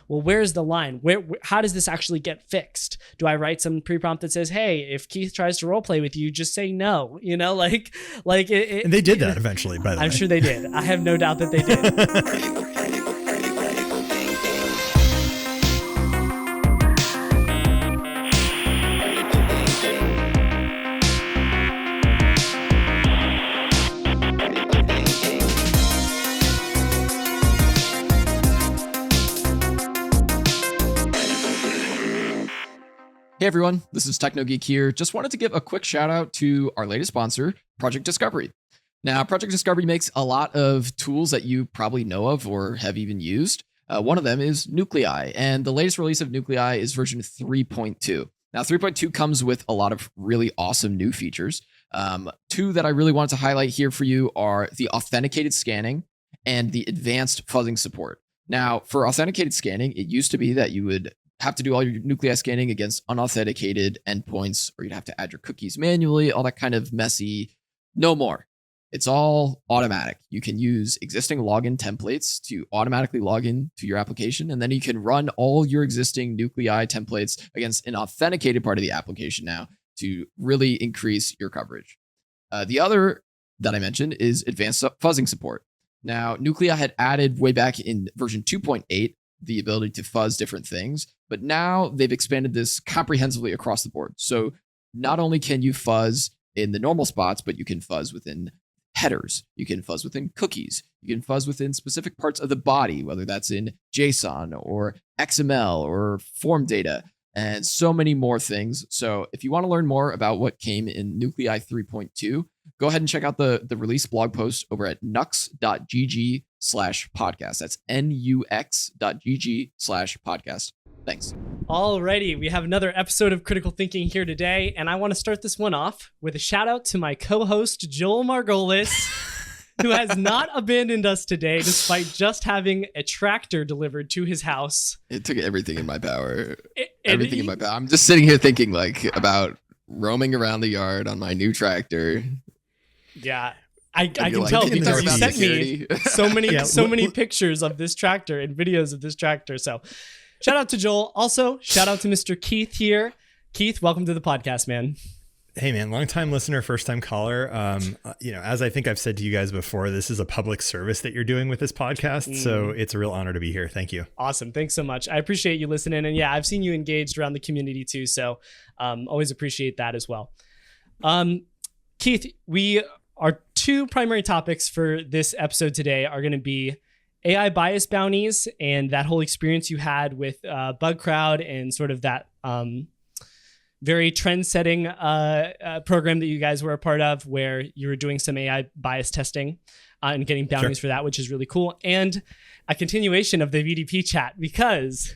well, where's the line? How does this actually get fixed? Do I write some pre-prompt that says, hey, if Keith tries to role play with you, just say no, you know, like and they did that eventually, by the way. I'm sure they did. I have no doubt that they did. Hey everyone, this is Techno Geek here. Just wanted to give a quick shout out to our latest sponsor, Project Discovery. Now, Project Discovery makes a lot of tools that you probably know of or have even used. One of them is Nuclei, and the latest release of Nuclei is version 3.2. Now, 3.2 comes with a lot of really awesome new features. Two that I really wanted to highlight here for you are the authenticated scanning and the advanced fuzzing support. Now, for authenticated scanning, it used to be that you would have to do all your nuclei scanning against unauthenticated endpoints, or you'd have to add your cookies manually, all that kind of messy. No more. It's all automatic. You can use existing login templates to automatically log in to your application, and then you can run all your existing nuclei templates against an authenticated part of the application now to really increase your coverage. The other that I mentioned is advanced fuzzing support. Now, Nuclei had added way back in version 2.8 the ability to fuzz different things, but now they've expanded this comprehensively across the board. So not only can you fuzz in the normal spots, but you can fuzz within headers, you can fuzz within cookies, you can fuzz within specific parts of the body, whether that's in JSON or XML or form data, and so many more things. So if you want to learn more about what came in Nuclei 3.2, go ahead and check out the release blog post over at nux.gg/podcast. That's nux.gg/podcast. Thanks. Alrighty, we have another episode of Critical Thinking here today, and I want to start this one off with a shout out to my co-host Joel Margolis, who has not abandoned us today despite just having a tractor delivered to his house. It took everything in my power. Everything in my power. I'm just sitting here thinking about roaming around the yard on my new tractor. Yeah. I can tell because you sent me so many pictures of this tractor and videos of this tractor. So shout out to Joel. Also, shout out to Mr. Keith here. Keith, welcome to the podcast, man. Hey man, long time listener, first time caller. As I think I've said to you guys before, this is a public service that you're doing with this podcast. So it's a real honor to be here. Thank you. Awesome. Thanks so much. I appreciate you listening. And yeah, I've seen you engaged around the community too. So always appreciate that as well. Keith, our two primary topics for this episode today are going to be AI bias bounties and that whole experience you had with Bugcrowd and sort of that very trend-setting program that you guys were a part of where you were doing some AI bias testing and getting bounties for that, which is really cool. And a continuation of the VDP chat, because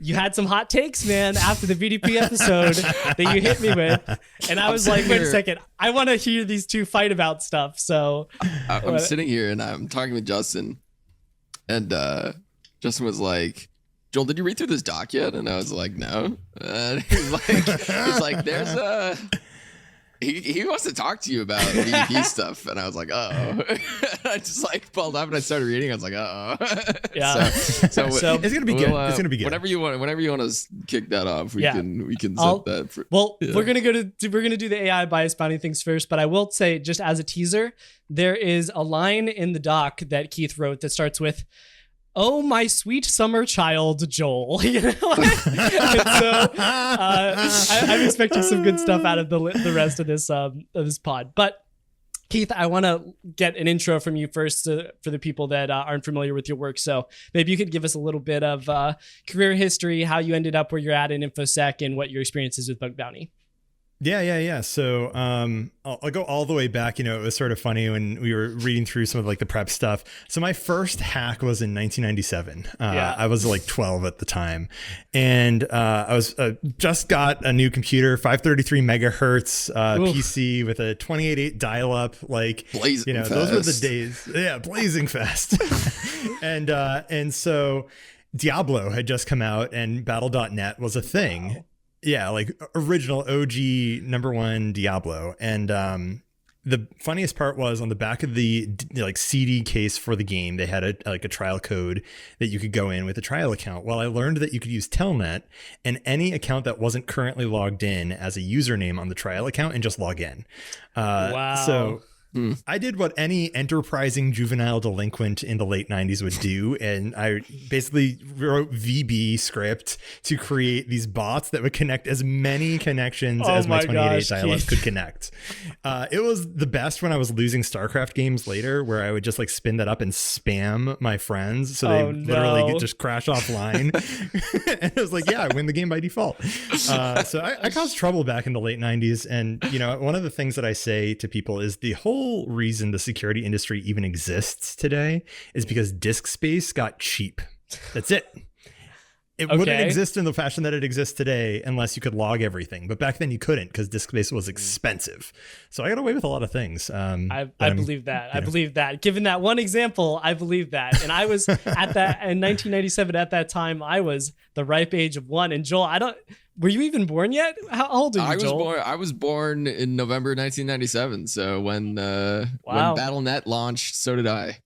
you had some hot takes, man, after the VDP episode that you hit me with. And I was like, wait a second, I want to hear these two fight about stuff. So I'm sitting here and I'm talking with Justin, and Justin was like, Joel, did you read through this doc yet? And I was like, no. He's like, there's a... He wants to talk to you about VDP stuff. And I was like, uh-oh. I just pulled up and I started reading. I was like, uh-oh. Yeah. So it's going to be good. It's going to be good. Whenever you want to kick that off, we can set that. We're going to do the AI bias bounty things first, but I will say, just as a teaser, there is a line in the doc that Keith wrote that starts with, "Oh, my sweet summer child, Joel." You know? So I'm expecting some good stuff out of the rest of this pod. But Keith, I want to get an intro from you first for the people that aren't familiar with your work. So maybe you could give us a little bit of career history, how you ended up where you're at in InfoSec, and what your experience is with Bug Bounty. Yeah. So I'll go all the way back. It was sort of funny when we were reading through some of the prep stuff. So my first hack was in 1997. I was 12 at the time, and I was just got a new computer, 533 megahertz PC with a 28.8 dial-up. Blazing fast. Those were the days. Yeah, blazing fast. and so Diablo had just come out, and Battle.net was a thing. Wow. Yeah, original OG #1 Diablo. And the funniest part was on the back of the like CD case for the game, they had a trial code that you could go in with a trial account. Well, I learned that you could use Telnet and any account that wasn't currently logged in as a username on the trial account and just log in. Wow. So I did what any enterprising juvenile delinquent in the late 90s would do. And I basically wrote VB script to create these bots that would connect as many connections as my 28 dial-up could connect. It was the best when I was losing StarCraft games later, where I would just like spin that up and spam my friends. So they literally could just crash offline. And it was like, yeah, I win the game by default. So I caused trouble back in the late 90s. And, you know, one of the things that I say to people is the whole reason the security industry even exists today is because disk space got cheap. That's it. It wouldn't exist in the fashion that it exists today unless you could log everything. But back then you couldn't because disk space was expensive. So I got away with a lot of things. I believe that. I believe that. Given that one example, I believe that. And I was at that in 1997. At that time, I was the ripe age of 1. And Joel, were you even born yet? How old are you, Joel? I was born in November 1997. So when BattleNet launched, so did I.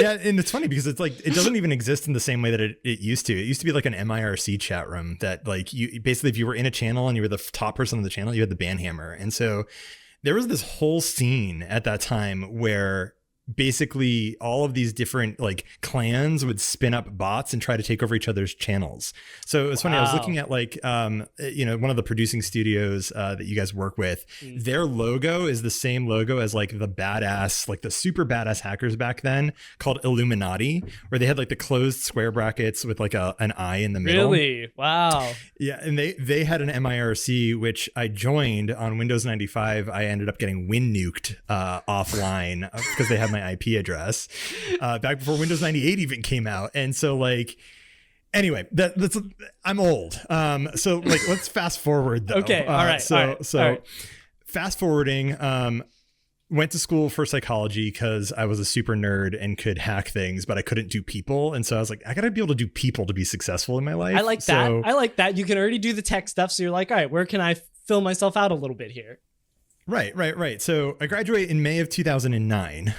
Yeah, and it's funny because it's like it doesn't even exist in the same way that it used to. It used to be like an MIRC chat room that like you basically, if you were in a channel and you were the top person on the channel, you had the ban hammer. And so there was this whole scene at that time where basically all of these different like clans would spin up bots and try to take over each other's channels. So it's funny. I was looking at like, you know, one of the producing studios that you guys work with, their logo is the same logo as like the badass, like the super badass hackers back then called Illuminati, where they had like the closed square brackets with like an eye in the middle. Really? Wow. Yeah. And they had an MIRC, which I joined on Windows 95. I ended up getting win nuked offline because they had my IP address back before Windows 98 even came out. And so like, anyway, that's I'm old. So like, let's fast forward though. Okay. All right. So fast forwarding, went to school for psychology because I was a super nerd and could hack things, but I couldn't do people. And so I was like, I gotta be able to do people to be successful in my life. I like that. I like that. You can already do the tech stuff. So you're like, all right, where can I fill myself out a little bit here? Right. So I graduate in May of 2009,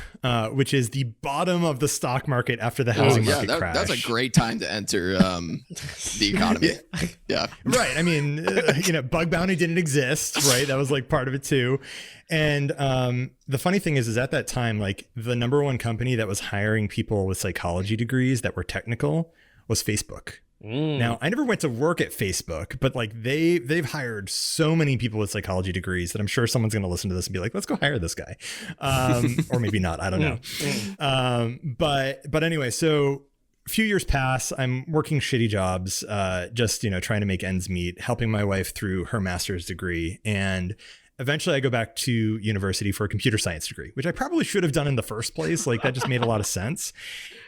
which is the bottom of the stock market after the housing market crash. That's a great time to enter the economy. Yeah. Right. I mean, you know, bug bounty didn't exist, right? That was like part of it too. And the funny thing is at that time, like the number one company that was hiring people with psychology degrees that were technical was Facebook. Now, I never went to work at Facebook, but like they've hired so many people with psychology degrees that I'm sure someone's going to listen to this and be like, let's go hire this guy. Or maybe not. I don't know. But anyway, so a few years pass. I'm working shitty jobs, just, you know, trying to make ends meet, helping my wife through her master's degree. And eventually I go back to university for a computer science degree, which I probably should have done in the first place. Like that just made a lot of sense.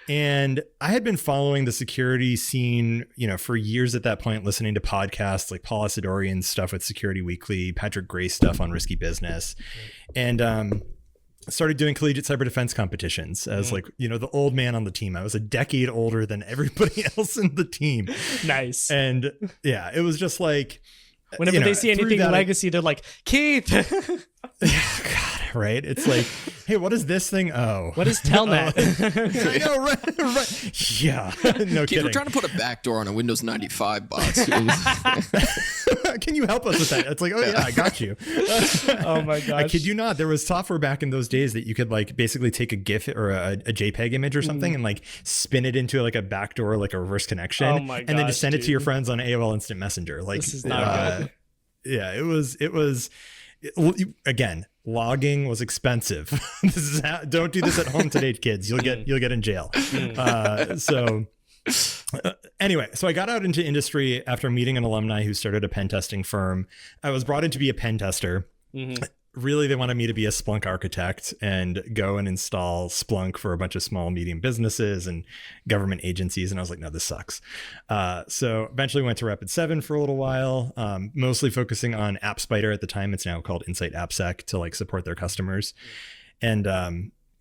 And I had been following the security scene, you know, for years at that point, listening to podcasts like Paul Asadorian's stuff with Security Weekly, Patrick Gray's stuff on Risky Business, and started doing collegiate cyber defense competitions as like, you know, the old man on the team. I was a decade older than everybody else in the team. Nice. And yeah, it was just like, whenever they see anything legacy, they're like, Keith. God, right? It's like, hey, what is this thing? Oh, what is Telnet? I know, right. Yeah, no kidding. We're trying to put a backdoor on a Windows 95 bot. Can you help us with that? It's like, oh yeah, I got you. Oh my gosh. I kid you not. There was software back in those days that you could like basically take a GIF or a JPEG image or something and like spin it into like a backdoor, like a reverse connection. Oh my gosh, and then just send it to your friends on AOL Instant Messenger. Like, this is not good. Yeah, it was. Again, logging was expensive. Don't do this at home today, kids. You'll get in jail. Anyway, so I got out into industry after meeting an alumni who started a pen testing firm. I was brought in to be a pen tester. Really, they wanted me to be a Splunk architect and go and install Splunk for a bunch of small, medium businesses and government agencies. And I was like, no, this sucks. So eventually went to Rapid7 for a little while, mostly focusing on AppSpider at the time. It's now called Insight Appsec to like support their customers. And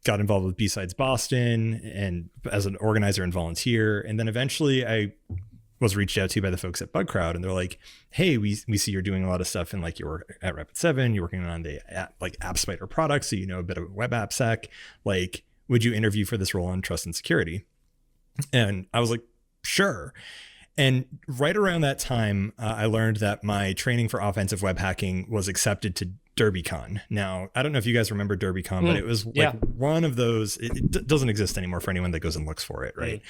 got involved with B-Sides Boston and as an organizer and volunteer. And then eventually I was reached out to by the folks at Bugcrowd, and they're like, hey, we see you're doing a lot of stuff in like you're at Rapid7, you're working on the App Spider products, so you know a bit of web Appsec. Like, would you interview for this role on trust and security? And I was like, sure. And right around that time, I learned that my training for offensive web hacking was accepted to DerbyCon. Now, I don't know if you guys remember DerbyCon, but it was like one of those, it doesn't exist anymore for anyone that goes and looks for it, right?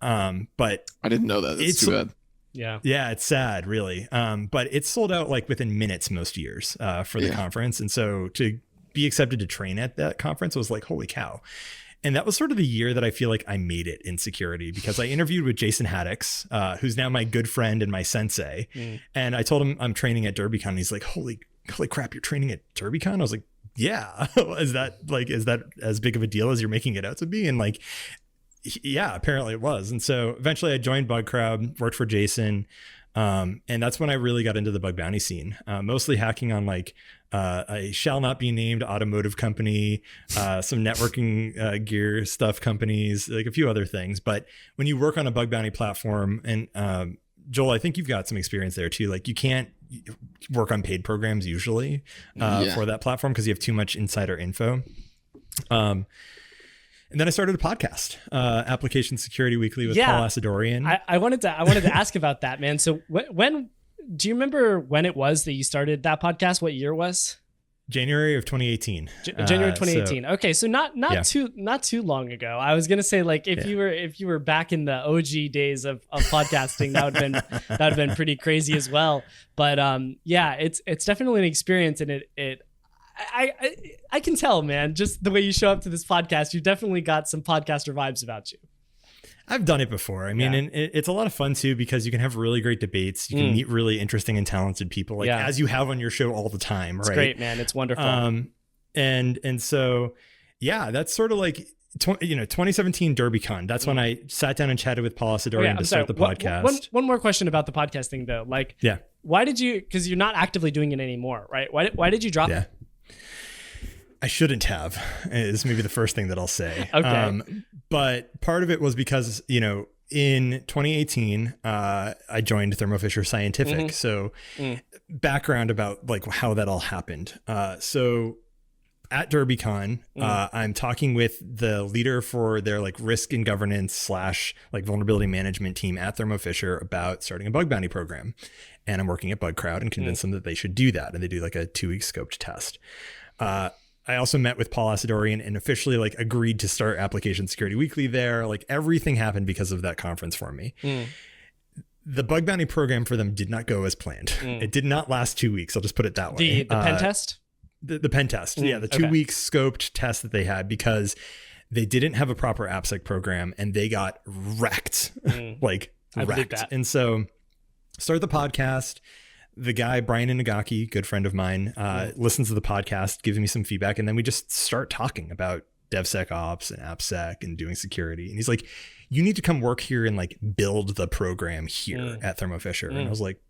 But I didn't know that. It's too bad. Yeah, it's sad, really. But it sold out like within minutes most years for the conference. And so to be accepted to train at that conference was like, holy cow. And that was sort of the year that I feel like I made it in security, because I interviewed with Jason Haddix, who's now my good friend and my sensei. And I told him I'm training at DerbyCon. And he's like, holy crap, you're training at DerbyCon? I was like, yeah. Is that as big of a deal as you're making it out to be? And like, yeah, apparently it was. And so eventually I joined Bugcrowd, worked for Jason. And that's when I really got into the bug bounty scene, mostly hacking on like a shall not be named automotive company, some networking gear stuff companies, like a few other things. But when you work on a bug bounty platform, and Joel, I think you've got some experience there too. Like you can't work on paid programs usually for that platform because you have too much insider info. And then I started a podcast, Application Security Weekly with Paul Asadorian. I wanted to ask about that, man. So when do you remember when it was that you started that podcast? What year it was? January of 2018. January 2018. Okay, so not too long ago. I was gonna say like if you were back in the OG days of podcasting, that would have been pretty crazy as well. But it's definitely an experience, and I can tell, man, just the way you show up to this podcast, you definitely got some podcaster vibes about you. I've done it before. I mean, and it's a lot of fun too, because you can have really great debates. You can meet really interesting and talented people, like as you have on your show all the time, right? It's great, man. It's wonderful. And so, yeah, that's sort of like, 2017 DerbyCon. That's when I sat down and chatted with Paul Asadorian to start the podcast. One more question about the podcasting though. Like, why did you, because you're not actively doing it anymore, right? Why did you drop it? I shouldn't have, is maybe the first thing that I'll say. Okay. But part of it was because, in 2018, I joined Thermo Fisher Scientific. So background about like how that all happened. So at DerbyCon, I'm talking with the leader for their like risk and governance / like vulnerability management team at Thermo Fisher about starting a bug bounty program. And I'm working at Bugcrowd and convinced them that they should do that. And they do like a 2-week scoped test. I also met with Paul Asadorian and officially like agreed to start Application Security Weekly there. Like everything happened because of that conference for me. The bug bounty program for them did not go as planned. It did not last 2 weeks. I'll just put it that way. The pen test? The pen test. Yeah. The 2-week scoped test that they had, because they didn't have a proper AppSec program and they got wrecked, like wrecked. And so started the podcast. The guy, Brian Inagaki, good friend of mine, listens to the podcast, gives me some feedback, and then we just start talking about DevSecOps and AppSec and doing security. And he's like, you need to come work here and like build the program here at Thermo Fisher. And I was like,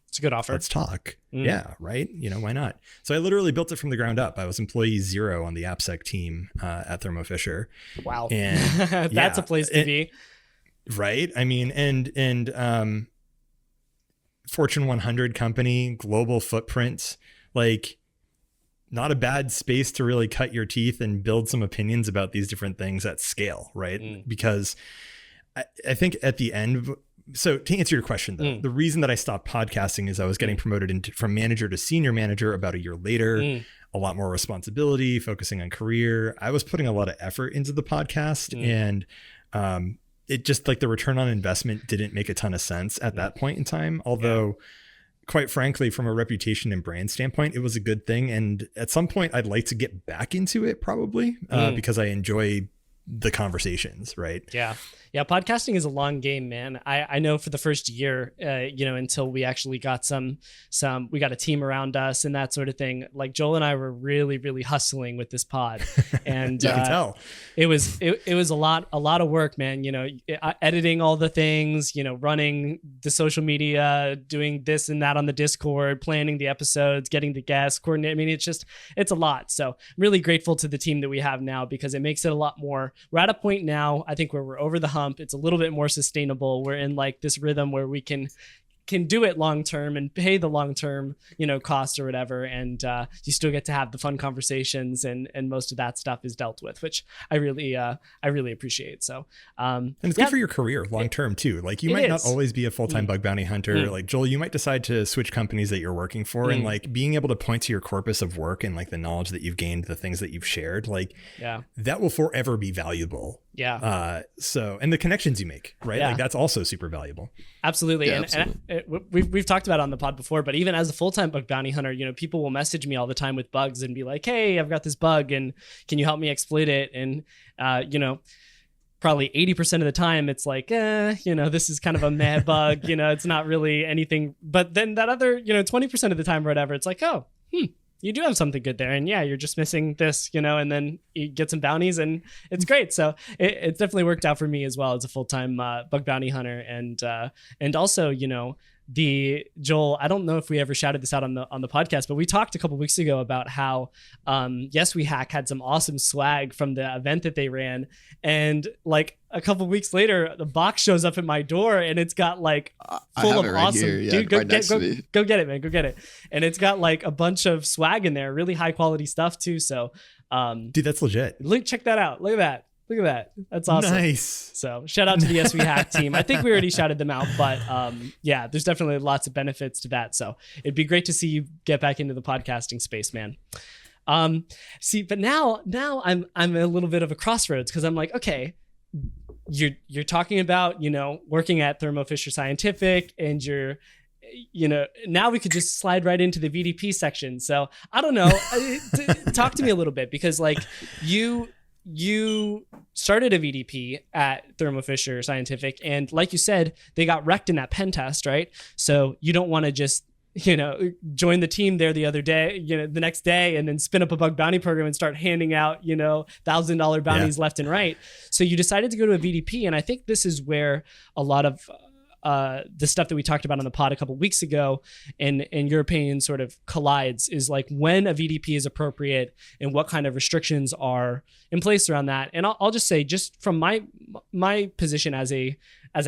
it's a good offer. Let's talk. Yeah, right? Why not? So I literally built it from the ground up. I was employee 0 on the AppSec team at Thermo Fisher. Wow. And that's a place to be. Right? I mean, and Fortune 100 company, global footprint, like not a bad space to really cut your teeth and build some opinions about these different things at scale, right? Because I think at the end, so to answer your question though, the reason that I stopped podcasting is I was getting promoted from manager to senior manager about a year later, a lot more responsibility, focusing on career. I was putting a lot of effort into the podcast and, it just like the return on investment didn't make a ton of sense at that point in time. Although quite frankly, from a reputation and brand standpoint, it was a good thing. And at some point I'd like to get back into it probably because I enjoy the conversations, right? Yeah. Podcasting is a long game, man. I know for the first year, until we actually got we got a team around us and that sort of thing. Like Joel and I were really, really hustling with this pod, and you can tell it was a lot of work, man. Editing all the things, running the social media, doing this and that on the Discord, planning the episodes, getting the guests, coordinating. I mean, it's a lot. So I'm really grateful to the team that we have now, because it makes it a lot more we're at a point now, I think, where we're over the hump. It's a little bit more sustainable. We're in like this rhythm where we can do it long term and pay the long term, cost or whatever, and you still get to have the fun conversations, and most of that stuff is dealt with, which I really appreciate. So and it's good for your career long term too. Like you might not always be a full-time bug bounty hunter. Like Joel, you might decide to switch companies that you're working for, and like being able to point to your corpus of work and like the knowledge that you've gained, the things that you've shared, like that will forever be valuable. So, and the connections you make, right? Like that's also super valuable. Absolutely. And we've talked about it on the pod before, but even as a full-time bug bounty hunter, people will message me all the time with bugs and be like, hey, I've got this bug and can you help me exploit it? And, probably 80% of the time it's like, this is kind of a meh bug, it's not really anything. But then that other, 20% of the time or whatever, it's like, oh, you do have something good there. And you're just missing this, and then you get some bounties and it's great. So it's definitely worked out for me as well as a full-time bug bounty hunter. And also, Joel, I don't know if we ever shouted this out on the podcast, but we talked a couple weeks ago about how Yes We Hack had some awesome swag from the event that they ran, and like a couple weeks later, the box shows up at my door and it's got like full of awesome. Dude, go get it, man. Go get it. And it's got like a bunch of swag in there, really high quality stuff too. So, dude, that's legit. Check that out. Look at that. That's awesome. Nice. So shout out to the Yes We Hack team. I think we already shouted them out, but there's definitely lots of benefits to that. So it'd be great to see you get back into the podcasting space, man. But now I'm a little bit of a crossroads, because I'm like, okay, you're talking about, working at Thermo Fisher Scientific, and you're, now we could just slide right into the VDP section. So I don't know, talk to me a little bit, because like you started a VDP at Thermo Fisher Scientific, and like you said, they got wrecked in that pen test, right? So you don't want to just, join the team there the other day, the next day, and then spin up a bug bounty program and start handing out, $1,000 bounties left and right. So you decided to go to a VDP. And I think this is where a lot of the stuff that we talked about on the pod a couple of weeks ago, and in your opinion, sort of collides, is like when a VDP is appropriate and what kind of restrictions are in place around that. And I'll just say, just from my position as a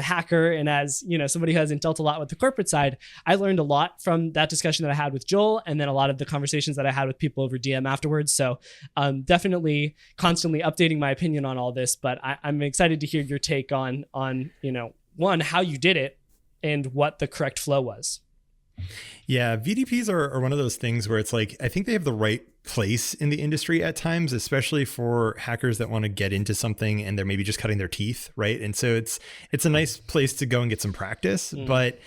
hacker and as somebody who hasn't dealt a lot with the corporate side, I learned a lot from that discussion that I had with Joel, and then a lot of the conversations that I had with people over DM afterwards. So definitely constantly updating my opinion on all this, but I'm excited to hear your take on one, how you did it and what the correct flow was. Yeah, VDPs are one of those things where it's like, I think they have the right place in the industry at times, especially for hackers that want to get into something and they're maybe just cutting their teeth, right? And so it's a nice place to go and get some practice. But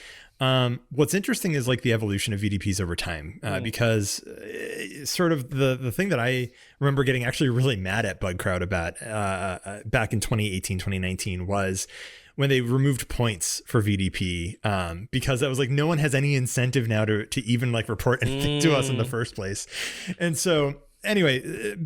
what's interesting is like the evolution of VDPs over time, because sort of the thing that I remember getting actually really mad at Bugcrowd about back in 2018, 2019 was when they removed points for VDP, because I was like, no one has any incentive now to even like report anything to us in the first place. And so anyway,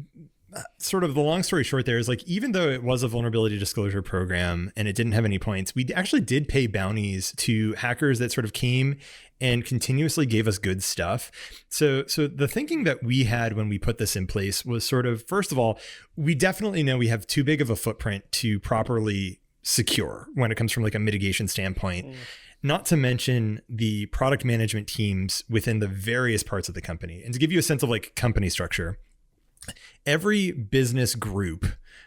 sort of the long story short there is like, even though it was a vulnerability disclosure program and it didn't have any points, we actually did pay bounties to hackers that sort of came and continuously gave us good stuff. So the thinking that we had when we put this in place was sort of, first of all, we definitely know we have too big of a footprint to properly secure when it comes from like a mitigation standpoint, not to mention the product management teams within the various parts of the company. And to give you a sense of like company structure, every business group,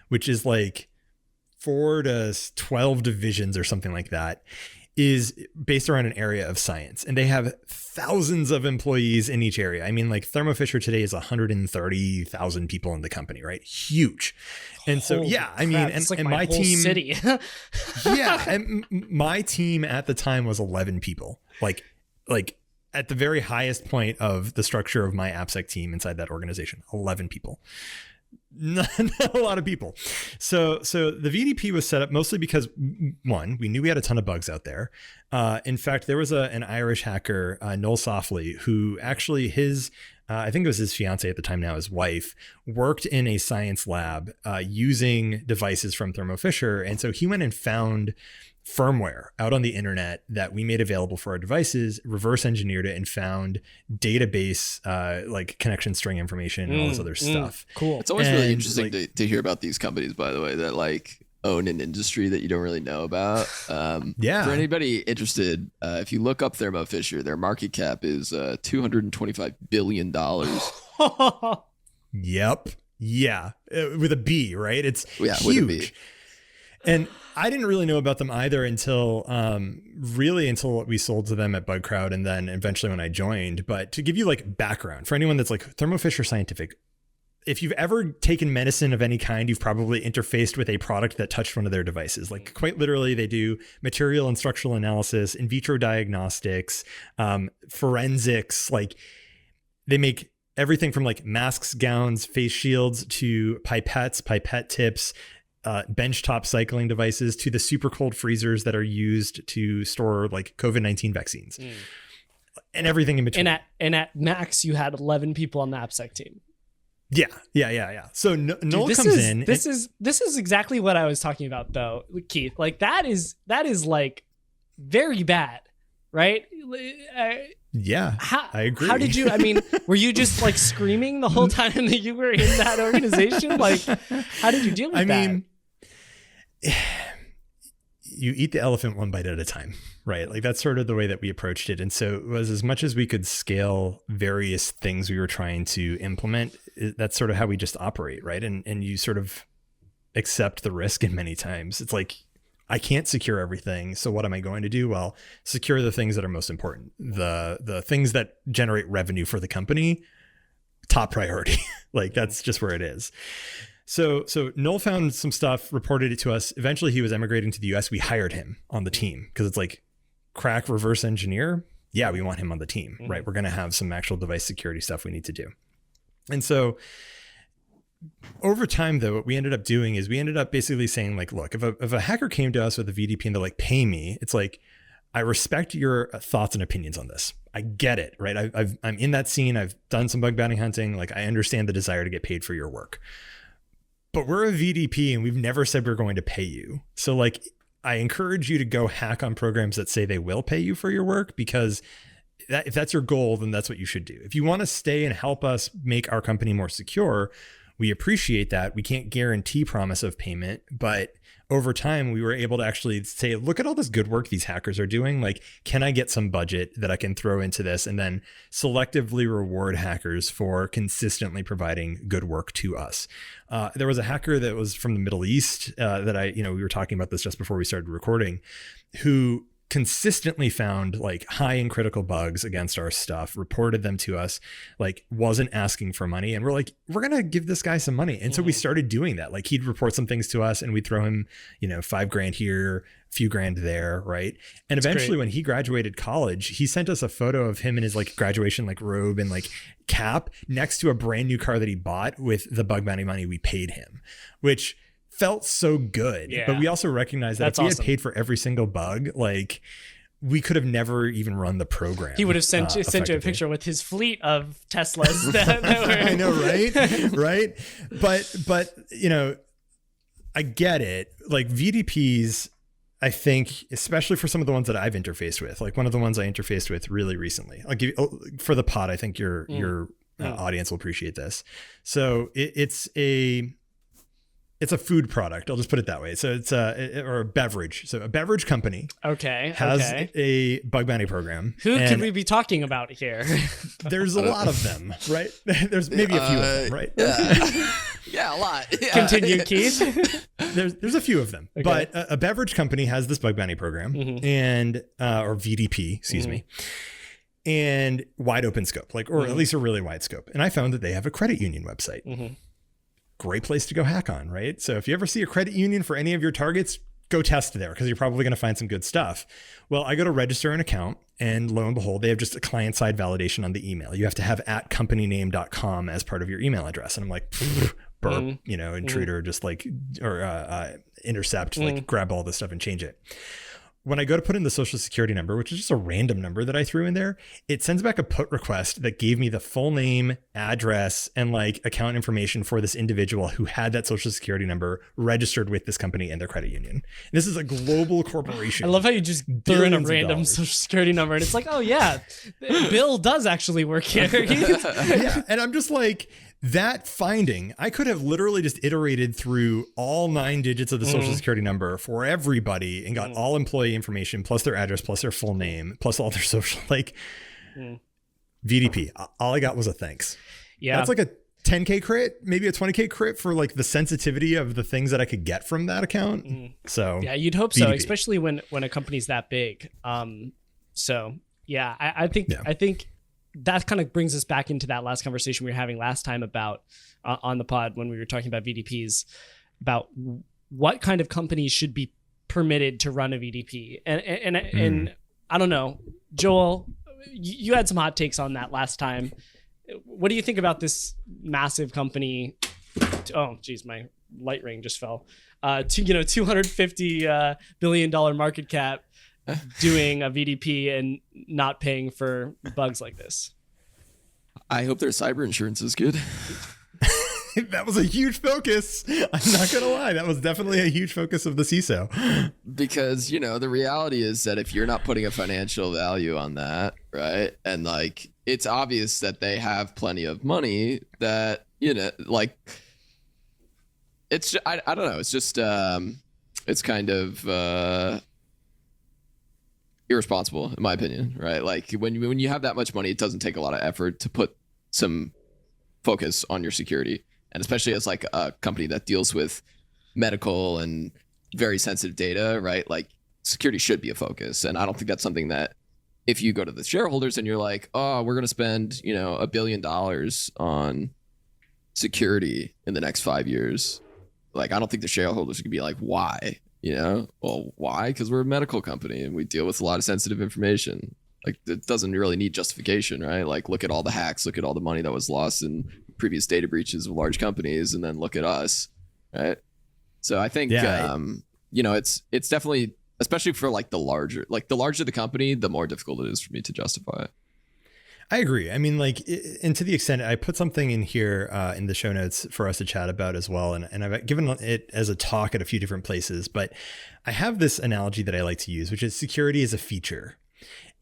which is like 4 to 12 divisions or something like that, is based around an area of science, and they have thousands of employees in each area. I mean, like Thermo Fisher today is 130,000 people in the company, right? Huge. And so, yeah, I mean, it's like and my whole team, city. yeah, and my team at the time was 11 people, like at the very highest point of the structure of my Appsec team inside that organization, 11 people. Not a lot of people. So the VDP was set up mostly because, one, we knew we had a ton of bugs out there. In fact, there was an Irish hacker, Noel Softly, who actually his I think it was his fiance at the time, now his wife, worked in a science lab using devices from Thermo Fisher. And so he went and found firmware out on the internet that we made available for our devices, reverse engineered it, and found database like connection string information and all this other stuff. Cool. It's always really interesting to hear about these companies, by the way, that like own an industry that you don't really know about. For anybody interested, if you look up Thermo Fisher, their market cap is $225 billion. Yep. Yeah. With a B, right? It's huge. With a B. And I didn't really know about them either until we sold to them at Bugcrowd, and then eventually when I joined. But to give you like background for anyone that's like Thermo Fisher Scientific, if you've ever taken medicine of any kind, you've probably interfaced with a product that touched one of their devices. Like quite literally, they do material and structural analysis, in vitro diagnostics, forensics. Like they make everything from like masks, gowns, face shields to pipettes, pipette tips, benchtop cycling devices to the super cold freezers that are used to store like COVID-19 vaccines and everything in between. And at max, you had 11 people on the Appsec team. Yeah. So Noel comes in. This is exactly what I was talking about, though, Keith. Like that is like very bad, right? Yeah, I agree. How did you? I mean, were you just like screaming the whole time that you were in that organization? Like, how did you deal with that? I mean, you eat the elephant one bite at a time, right? Like that's sort of the way that we approached it. And so it was as much as we could scale various things we were trying to implement. That's sort of how we just operate, right? And you sort of accept the risk. And many times it's like, I can't secure everything. So what am I going to do? Well, secure the things that are most important. The things that generate revenue for the company, top priority. Like that's just where it is. So Noel found some stuff, reported it to us. Eventually he was emigrating to the US. We hired him on the team because it's like crack reverse engineer. Yeah, we want him on the team, right? We're going to have some actual device security stuff we need to do. And so over time, though, what we ended up doing is we ended up basically saying like, look, if a hacker came to us with a VDP and they're like, pay me, it's like, I respect your thoughts and opinions on this. I get it, right? I'm in that scene. I've done some bug bounty hunting. Like I understand the desire to get paid for your work. But we're a VDP and we've never said we're going to pay you. So like, I encourage you to go hack on programs that say they will pay you for your work, because if that's your goal, then that's what you should do. If you want to stay and help us make our company more secure, we appreciate that. We can't guarantee promise of payment, but over time we were able to actually say, look at all this good work these hackers are doing. Like, can I get some budget that I can throw into this and then selectively reward hackers for consistently providing good work to us? There was a hacker that was from the Middle East that we were talking about this just before we started recording, who consistently found like high and critical bugs against our stuff, reported them to us, like wasn't asking for money. And we're like, we're going to give this guy some money. And so we started doing that. Like he'd report some things to us and we'd throw him, $5,000 here, a few grand there. Right. And eventually when he graduated college, he sent us a photo of him in his like graduation, like robe and like cap next to a brand new car that he bought with the bug bounty money we paid him, which felt so good. Yeah. But we also recognized that if we had paid for every single bug, like we could have never even run the program. He would have sent you a picture with his fleet of Teslas. that were... I know, right? Right. But I get it. Like VDPs, I think, especially for some of the ones that I've interfaced with, like one of the ones I interfaced with really recently, I'll give you for the pod. I think your audience will appreciate this. So it's a food product. I'll just put it that way. So it's a beverage. So a beverage company has a bug bounty program. Who could we be talking about here? There's a lot of them, right? There's maybe a few of them, right? Yeah, a lot. Yeah. Continue, Keith. There's a few of them, but a beverage company has this bug bounty program and or VDP, excuse me, and wide open scope, like or at least a really wide scope. And I found that they have a credit union website. Great place to go hack on, right? So if you ever see a credit union for any of your targets, go test there because you're probably going to find some good stuff. Well, I go to register an account and lo and behold, they have just a client-side validation on the email. You have to have @companyname.com as part of your email address. And I'm like, burp, intruder, just like, or intercept, like grab all this stuff and change it. when I go to put in the social security number, which is just a random number that I threw in there, it sends back a put request that gave me the full name, address, and like account information for this individual who had that social security number registered with this company and their credit union. This is a global corporation. I love how you just threw in a random social security number and it's like, oh yeah, Bill does actually work here. Yeah. And I'm just like, that finding, I could have literally just iterated through all 9 digits of the social security number for everybody and got all employee information, plus their address, plus their full name, plus all their social, like VDP. All I got was a thanks. Yeah. That's like a 10K crit, maybe a 20K crit for like the sensitivity of the things that I could get from that account. So yeah, you'd hope so, especially when a company's that big. So yeah, I think that kind of brings us back into that last conversation we were having last time about on the pod when we were talking about VDPs, about what kind of companies should be permitted to run a VDP. And I don't know, Joel, you had some hot takes on that last time. What do you think about this massive company? Oh, geez, my light ring just fell. $250 billion market cap, doing a VDP and not paying for bugs like this. I hope their cyber insurance is good. That was a huge focus. I'm not going to lie. That was definitely a huge focus of the CISO. Because, the reality is that if you're not putting a financial value on that, right? And like, it's obvious that they have plenty of money that, like, it's, I don't know. It's just, it's kind of, irresponsible in my opinion, right? Like when you have that much money, it doesn't take a lot of effort to put some focus on your security, and especially as like a company that deals with medical and very sensitive data, right? Like security should be a focus, and I don't think that's something that if you go to the shareholders and you're like, oh, we're going to spend $1 billion on security in the next 5 years, like I don't think the shareholders are gonna be like, why? Well, why? Because we're a medical company and we deal with a lot of sensitive information. Like it doesn't really need justification, right? Like look at all the hacks, look at all the money that was lost in previous data breaches of large companies, and then look at us, right? So I think, it's definitely, especially for like the larger the company, the more difficult it is for me to justify it. I agree. I mean, like, and to the extent I put something in here in the show notes for us to chat about as well. And I've given it as a talk at a few different places, but I have this analogy that I like to use, which is security is a feature.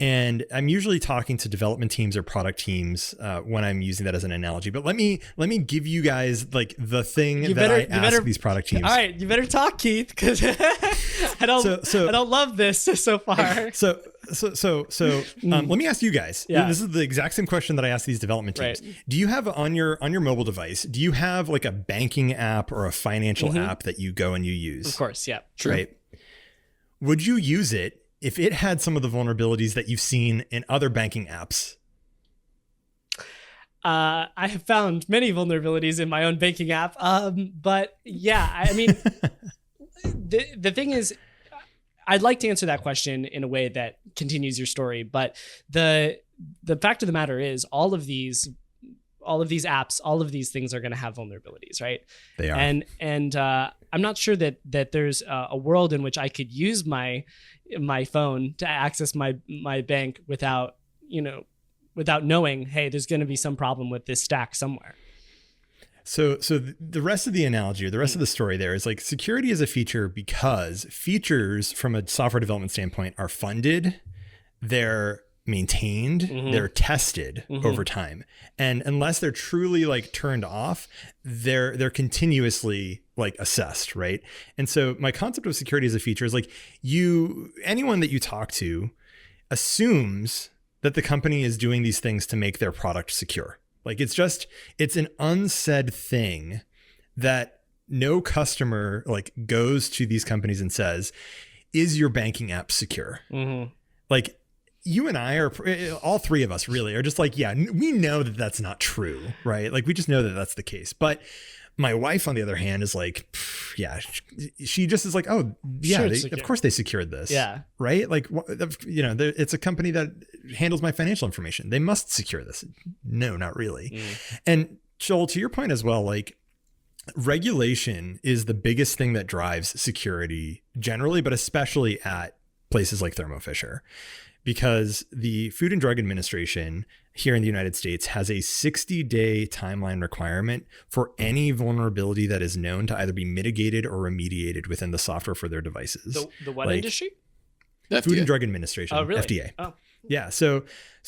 And I'm usually talking to development teams or product teams when I'm using that as an analogy. But let me give you guys like the thing I ask these product teams. All right, you better talk, Keith, because I don't love this so far. So let me ask you guys. Yeah. This is the exact same question that I ask these development teams. Right. Do you have on your mobile device? Do you have like a banking app or a financial app that you go and you use? Of course, yeah, true. Right. Would you use it if it had some of the vulnerabilities that you've seen in other banking apps? I have found many vulnerabilities in my own banking app. But yeah, I mean, the thing is, I'd like to answer that question in a way that continues your story. But the fact of the matter is, all of these apps, all of these things are going to have vulnerabilities, right? They are. And I'm not sure that there's a world in which I could use my phone to access my bank without knowing, hey, there's going to be some problem with this stack somewhere. So the rest of the analogy or the rest of the story there is like security is a feature because features from a software development standpoint are funded, they're maintained, they're tested over time. And unless they're truly like turned off, they're continuously like assessed, right? And so my concept of security as a feature is like anyone that you talk to assumes that the company is doing these things to make their product secure. Like it's an unsaid thing that no customer like goes to these companies and says, is your banking app secure? Like you and I are, all three of us really are just like, yeah, we know that that's not true, right? Like we just know that that's the case. But my wife, on the other hand, is like, yeah, she just is like, oh, yeah, of course they secured this. Yeah. Right. Like, it's a company that handles my financial information. They must secure this. No, not really. And Joel, to your point as well, like regulation is the biggest thing that drives security generally, but especially at places like Thermo Fisher, because the Food and Drug Administration here in the United States has a 60-day timeline requirement for any vulnerability that is known to either be mitigated or remediated within the software for their devices. The what industry? Food and Drug Administration, really? FDA. Oh. Yeah. So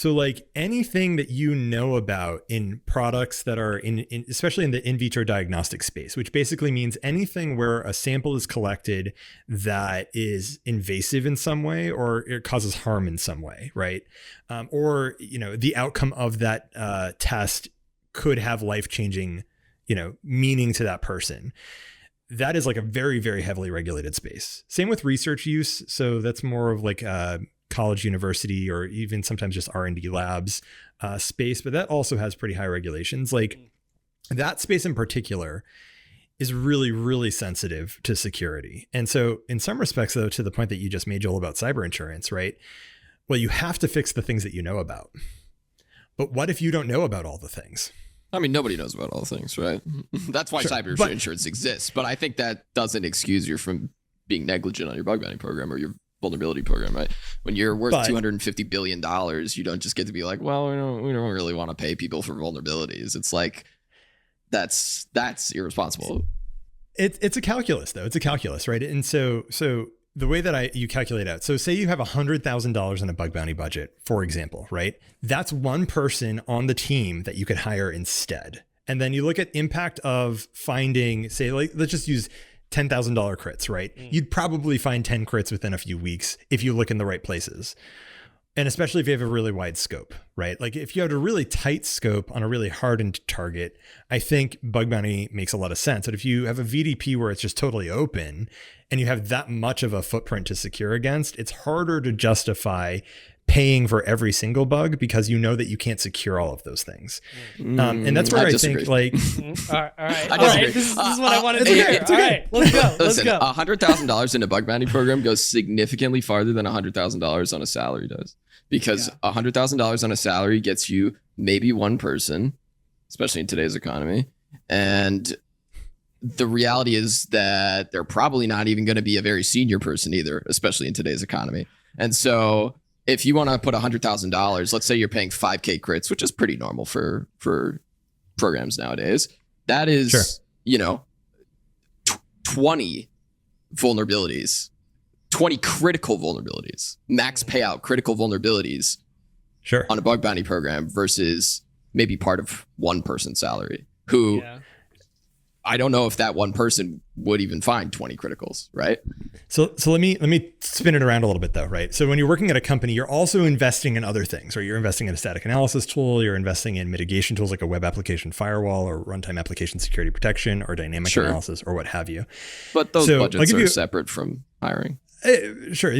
like anything that you know about in products that are in especially in the in vitro diagnostic space, which basically means anything where a sample is collected that is invasive in some way or it causes harm in some way, right? Or, the outcome of that test could have life-changing, meaning to that person. That is like a very, very heavily regulated space. Same with research use. So that's more of like college, university, or even sometimes just R&D labs space, but that also has pretty high regulations. Like that space in particular is really, really sensitive to security. And so in some respects, though, to the point that you just made, Joel, about cyber insurance, right? Well, you have to fix the things that you know about. But what if you don't know about all the things? I mean, nobody knows about all the things, right? That's why cyber insurance exists. But I think that doesn't excuse you from being negligent on your bug bounty program or your vulnerability program, right? When you're worth $250 billion, you don't just get to be like, well, we don't really want to pay people for vulnerabilities. It's like, that's irresponsible. It's a calculus, though. It's a calculus, right? And so the way that you calculate out, so say you have $100,000 in a bug bounty budget, for example, right? That's one person on the team that you could hire instead. And then you look at impact of finding, say, like, let's just use $10,000 crits, right? You'd probably find 10 crits within a few weeks if you look in the right places. And especially if you have a really wide scope, right? Like if you had a really tight scope on a really hardened target, I think bug bounty makes a lot of sense. But if you have a VDP where it's just totally open and you have that much of a footprint to secure against, it's harder to justify paying for every single bug because you know that you can't secure all of those things. And that's where I think like... all right. This is what I wanted to hear. It's okay. All right, let's go. $100,000 in a bug bounty program goes significantly farther than $100,000 on a salary does. Because $100,000 on a salary gets you maybe one person, especially in today's economy. And the reality is that they're probably not even going to be a very senior person either, especially in today's economy. And so if you want to put $100,000, let's say you're paying 5K crits, which is pretty normal for programs nowadays. That is, 20 vulnerabilities. 20 critical vulnerabilities, max payout critical vulnerabilities on a bug bounty program versus maybe part of one person's salary who I don't know if that one person would even find 20 criticals, right? So let me spin it around a little bit though, right? So when you're working at a company, you're also investing in other things, right? You're investing in a static analysis tool, you're investing in mitigation tools like a web application firewall or runtime application security protection or dynamic analysis or what have you. But those budgets are separate from hiring. Sure.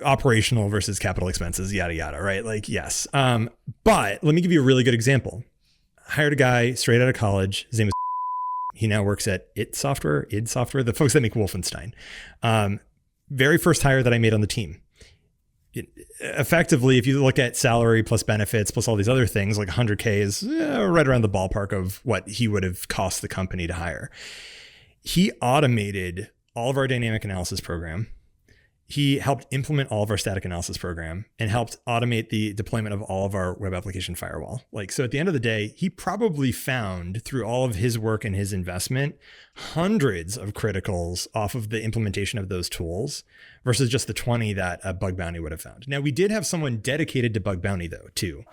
Operational versus capital expenses, yada, yada, right? Like, yes. But let me give you a really good example. I hired a guy straight out of college. His name was he now works at id Software, the folks that make Wolfenstein. Very first hire that I made on the team. Effectively, if you look at salary plus benefits plus all these other things, like 100K is right around the ballpark of what he would have cost the company to hire. He automated all of our dynamic analysis program. He helped implement all of our static analysis program and helped automate the deployment of all of our web application firewall. So at the end of the day, he probably found through all of his work and his investment, hundreds of criticals off of the implementation of those tools versus just the 20 that a bug bounty would have found. Now we did have someone dedicated to bug bounty though, too.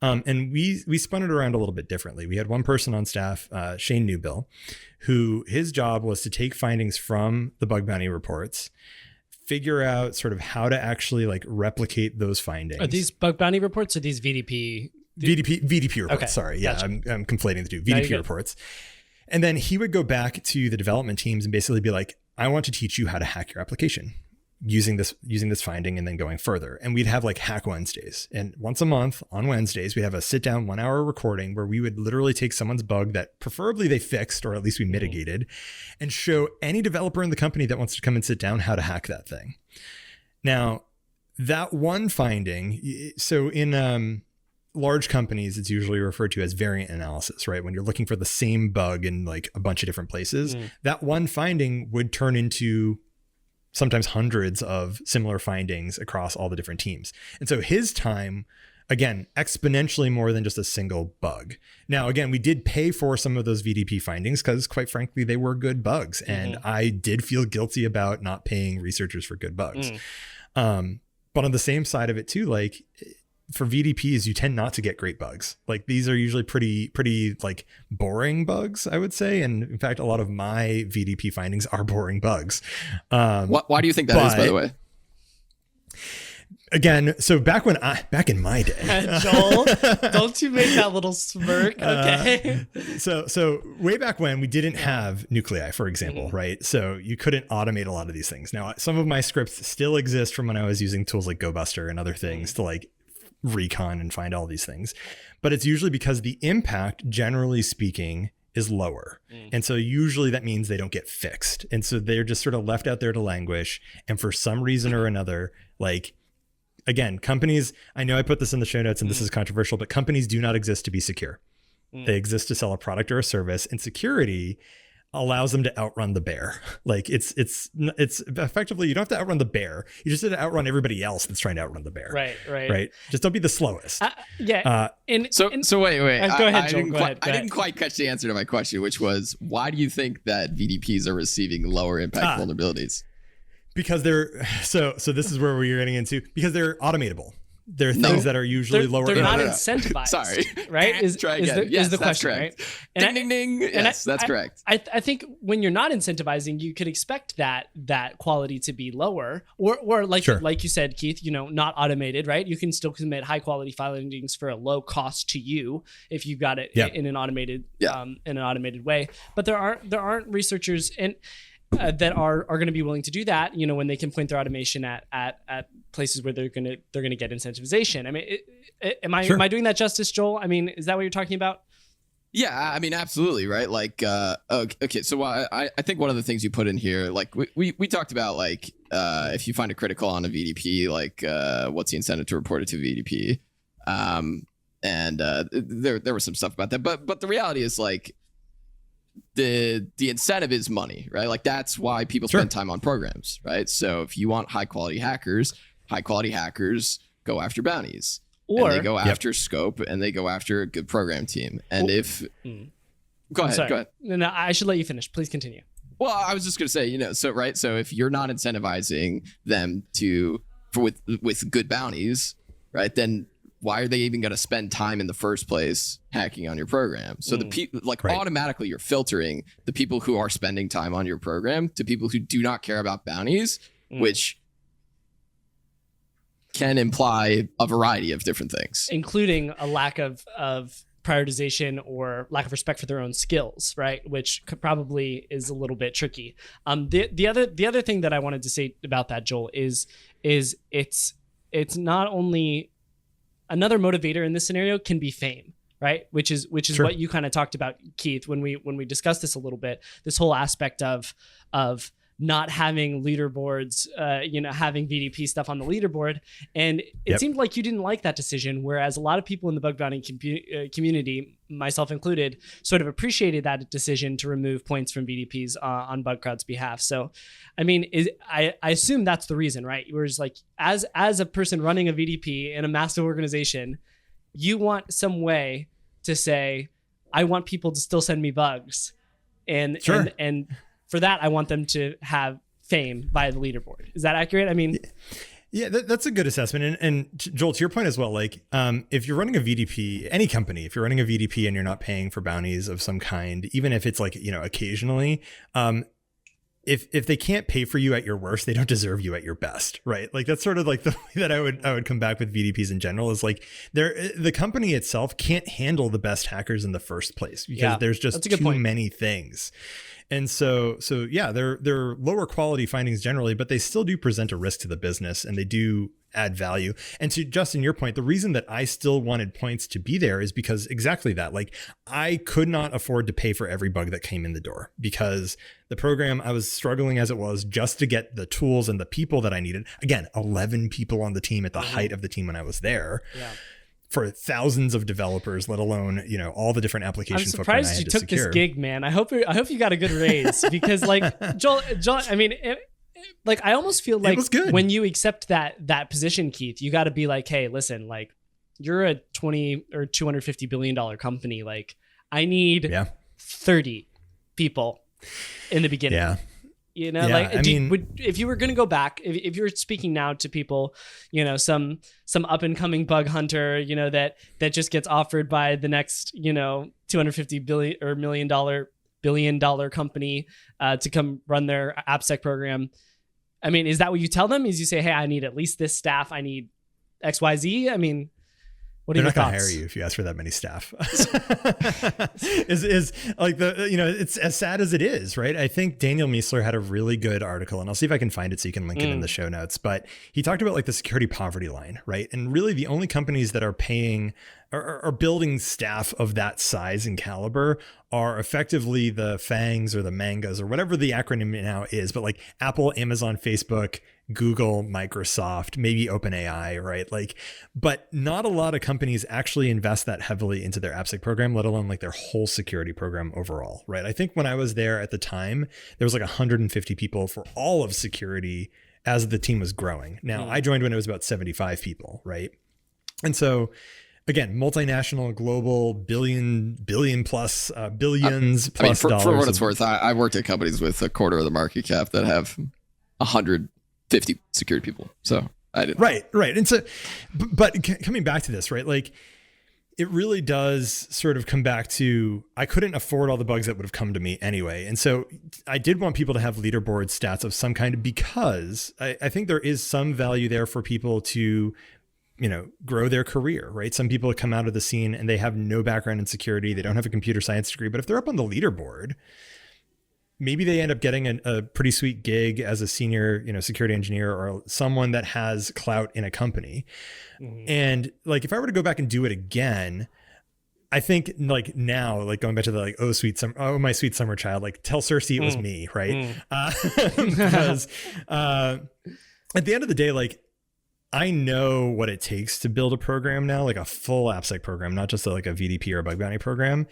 And we spun it around a little bit differently. We had one person on staff, Shane Newbill, who his job was to take findings from the bug bounty reports, figure out sort of how to actually like replicate those findings. Are these bug bounty reports or these VDP reports? Okay, sorry. gotcha. Yeah, I'm conflating the two. VDP reports. And then he would go back to the development teams and basically be like, I want to teach you how to hack your application using this finding and then going further. And we'd have like Hack Wednesdays. And once a month on Wednesdays, we'd have a sit down 1 hour recording where we would literally take someone's bug that preferably they fixed, or at least we mitigated, and show any developer in the company that wants to come and sit down how to hack that thing. Now, that one finding, so in large companies, it's usually referred to as variant analysis, right? When you're looking for the same bug in like a bunch of different places, that one finding would turn into sometimes hundreds of similar findings across all the different teams. And so his time, again, exponentially more than just a single bug. Now, again, we did pay for some of those VDP findings because, quite frankly, they were good bugs. And I did feel guilty about not paying researchers for good bugs. But on the same side of it too, like for VDPs, you tend not to get great bugs. Like these are usually pretty like boring bugs, I would say. And in fact, a lot of my VDP findings are boring bugs. Why do you think that is, by the way? Again, so back in my day, Joel, don't you make that little smirk, okay? So way back when we didn't have nuclei, for example, right? So you couldn't automate a lot of these things. Now, some of my scripts still exist from when I was using tools like GoBuster and other things to like recon and find all these things, but it's usually because the impact, generally speaking, is lower. And so usually that means they don't get fixed. And so they're just sort of left out there to languish. And for some reason or another, like, again, companies, I know I put this in the show notes and this is controversial, but companies do not exist to be secure. They exist to sell a product or a service, and security allows them to outrun the bear. Like it's effectively, you don't have to outrun the bear. You just have to outrun everybody else that's trying to outrun the bear. Right. Just don't be the slowest. So wait. Go ahead, Joel. I didn't quite catch the answer to my question, which was, why do you think that VDPs are receiving lower impact vulnerabilities? Because they're so this is where we're getting into, because they're automatable. They're things that are usually lower. They're not incentivized. Sorry, right? Is the question, correct. Right? Ding, ding, ding. Yes, that's correct. I think when you're not incentivizing, you could expect that quality to be lower, or like you said, Keith, not automated, right? You can still commit high quality findings for a low cost to you if you got it in an automated way. But there aren't researchers that are going to be willing to do that, when they can point their automation at places where they're going to get incentivization. I mean, am I doing that justice, Joel? I mean, is that what you're talking about? Yeah, I mean, absolutely, right? Like, okay, so I think one of the things you put in here, like we talked about, like, if you find a critical on a VDP, like, what's the incentive to report it to VDP? And there was some stuff about that, but the reality is, like, the incentive is money, right? Like that's why people spend time on programs, right? So if you want high quality hackers go after bounties, or they go after scope, and they go after a good program team. And go ahead. No, I should let you finish. Please continue. Well, I was just gonna say, so if you're not incentivizing them with good bounties, right, then why are they even going to spend time in the first place hacking on your program? So the people, automatically you're filtering the people who are spending time on your program to people who do not care about bounties, which can imply a variety of different things, including a lack of prioritization or lack of respect for their own skills, right? Which probably is a little bit tricky. The other thing that I wanted to say about that, Joel, is it's not only another motivator in this scenario can be fame, right? Which is what you kind of talked about, Keith, when we discussed this a little bit. This whole aspect of not having leaderboards, having VDP stuff on the leaderboard, and it seemed like you didn't like that decision. Whereas a lot of people in the bug bounty community, myself included, sort of appreciated that decision to remove points from VDPs on Bugcrowd's behalf. So, I mean, I assume that's the reason, right? Whereas, like, as a person running a VDP in a massive organization, you want some way to say, I want people to still send me bugs, and for that, I want them to have fame via the leaderboard. Is that accurate? I mean, yeah, that's a good assessment. And Joel, to your point as well, like, if you're running a VDP, any company, if you're running a VDP and you're not paying for bounties of some kind, even if it's like, occasionally, if they can't pay for you at your worst, they don't deserve you at your best, right? Like that's sort of like the way that I would come back with VDPs in general, is like the company itself can't handle the best hackers in the first place because there's just too many things. And so yeah, they're lower quality findings generally, but they still do present a risk to the business, and they do add value. And to Justin, your point, the reason that I still wanted points to be there is because exactly that. Like, I could not afford to pay for every bug that came in the door, because the program, I was struggling as it was just to get the tools and the people that I needed. Again, 11 people on the team at the height of the team when I was there. Yeah. For thousands of developers, let alone, all the different applications. I'm surprised you took this gig, man. I hope you got a good raise, because like Joel, I mean, like, I almost feel like was good. when you accept that position, Keith, you got to be like, hey, listen, like, you're a 20 or $250 billion company. Like, I need 30 people in the beginning. Yeah. You know, like, if you were going to go back, if you were speaking now to people, you know, some up and coming bug hunter, you know, that just gets offered by the next, you know, $250 billion or billion dollar company to come run their Appsec program. I mean, is that what you tell them? Is you say, hey, I need at least this staff. I need XYZ. I mean, what are your thoughts? They're not going to hire you if you ask for that many staff. is like it's as sad as it is, right? I think Daniel Miessler had a really good article, and I'll see if I can find it so you can link it in the show notes. But he talked about like the security poverty line, right? And really the only companies that are paying are building staff of that size and caliber are effectively the FANGs or the mangas or whatever the acronym now is, but like Apple, Amazon, Facebook, Google, Microsoft, maybe OpenAI, right? Like, but not a lot of companies actually invest that heavily into their Appsec program, let alone like their whole security program overall, right? I think when I was there at the time, there was like 150 people for all of security as the team was growing. Now, I joined when it was about 75 people, right? And so again, multinational, global, billions plus dollars. For what it's worth, I worked at companies with a quarter of the market cap that have 150 security people. So I didn't. Right. And so, but coming back to this, right? Like, it really does sort of come back to, I couldn't afford all the bugs that would have come to me anyway. And so I did want people to have leaderboard stats of some kind, because I think there is some value there for people to, you know, grow their career, right? Some people come out of the scene and they have no background in security. They don't have a computer science degree, but if they're up on the leaderboard, maybe they end up getting a pretty sweet gig as a senior, you know, security engineer or someone that has clout in a company. And like, if I were to go back and do it again, I think like now, like going back to the like, oh, my sweet summer child, like tell Cersei it was me, right? Because at the end of the day, like, I know what it takes to build a program now, like a full Appsec program, not just like a VDP or a bug bounty program.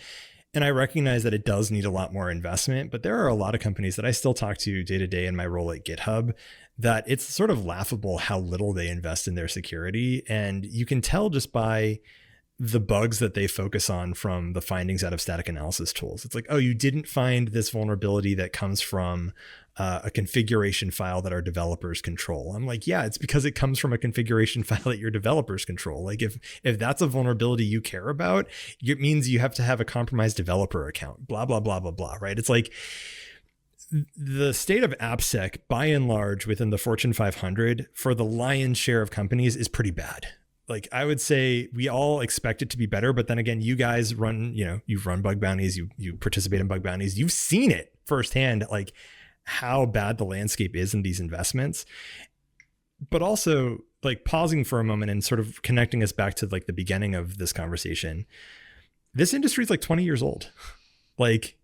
And I recognize that it does need a lot more investment, but there are a lot of companies that I still talk to day to day in my role at GitHub that it's sort of laughable how little they invest in their security. And you can tell just by the bugs that they focus on from the findings out of static analysis tools. It's like, oh, you didn't find this vulnerability that comes from a configuration file that our developers control. I'm like, yeah, it's because it comes from a configuration file that your developers control. Like if that's a vulnerability you care about, it means you have to have a compromised developer account, blah, blah, blah, blah, blah, right? It's like the state of Appsec, by and large, within the Fortune 500 for the lion's share of companies is pretty bad. Like, I would say we all expect it to be better, but then again, you guys run, you know, you've run bug bounties, you participate in bug bounties, you've seen it firsthand, like how bad the landscape is in these investments. But also, like, pausing for a moment and sort of connecting us back to like the beginning of this conversation, this industry is like 20 years old. Like,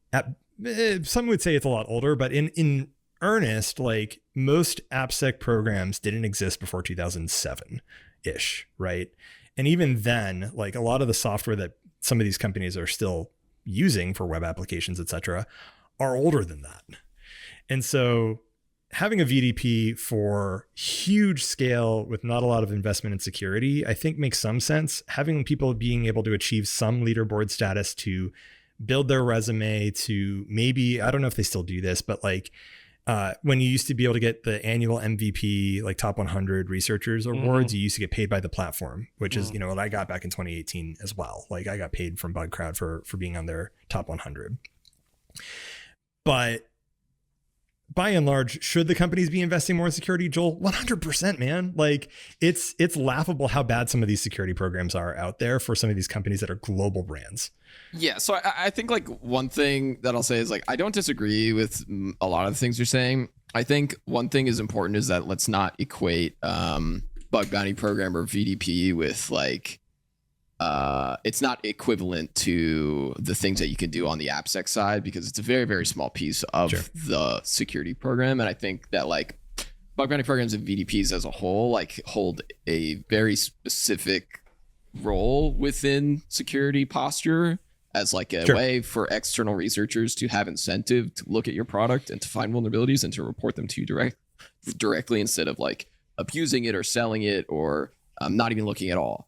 some would say it's a lot older, but in earnest, like most Appsec programs didn't exist before 2007-ish, right? And even then, like a lot of the software that some of these companies are still using for web applications, et cetera, are older than that. And so having a VDP for huge scale with not a lot of investment in security, I think makes some sense. Having people being able to achieve some leaderboard status to build their resume, to maybe, I don't know if they still do this, but like when you used to be able to get the annual MVP, like top 100 researchers awards, you used to get paid by the platform, which is, you know, what I got back in 2018 as well. Like I got paid from Bugcrowd for being on their top 100. But by and large, should the companies be investing more in security, Joel? 100%, man. Like it's laughable how bad some of these security programs are out there for some of these companies that are global brands. Yeah. So I think like one thing that I'll say is like, I don't disagree with a lot of the things you're saying. I think one thing is important is that let's not equate bug bounty program or VDP with like, it's not equivalent to the things that you can do on the Appsec side, because it's a very, very small piece of the security program. And I think that like bug bounty programs and VDPs as a whole, like hold a very specific role within security posture as like a way for external researchers to have incentive to look at your product and to find vulnerabilities and to report them to you directly instead of like abusing it or selling it or not even looking at all.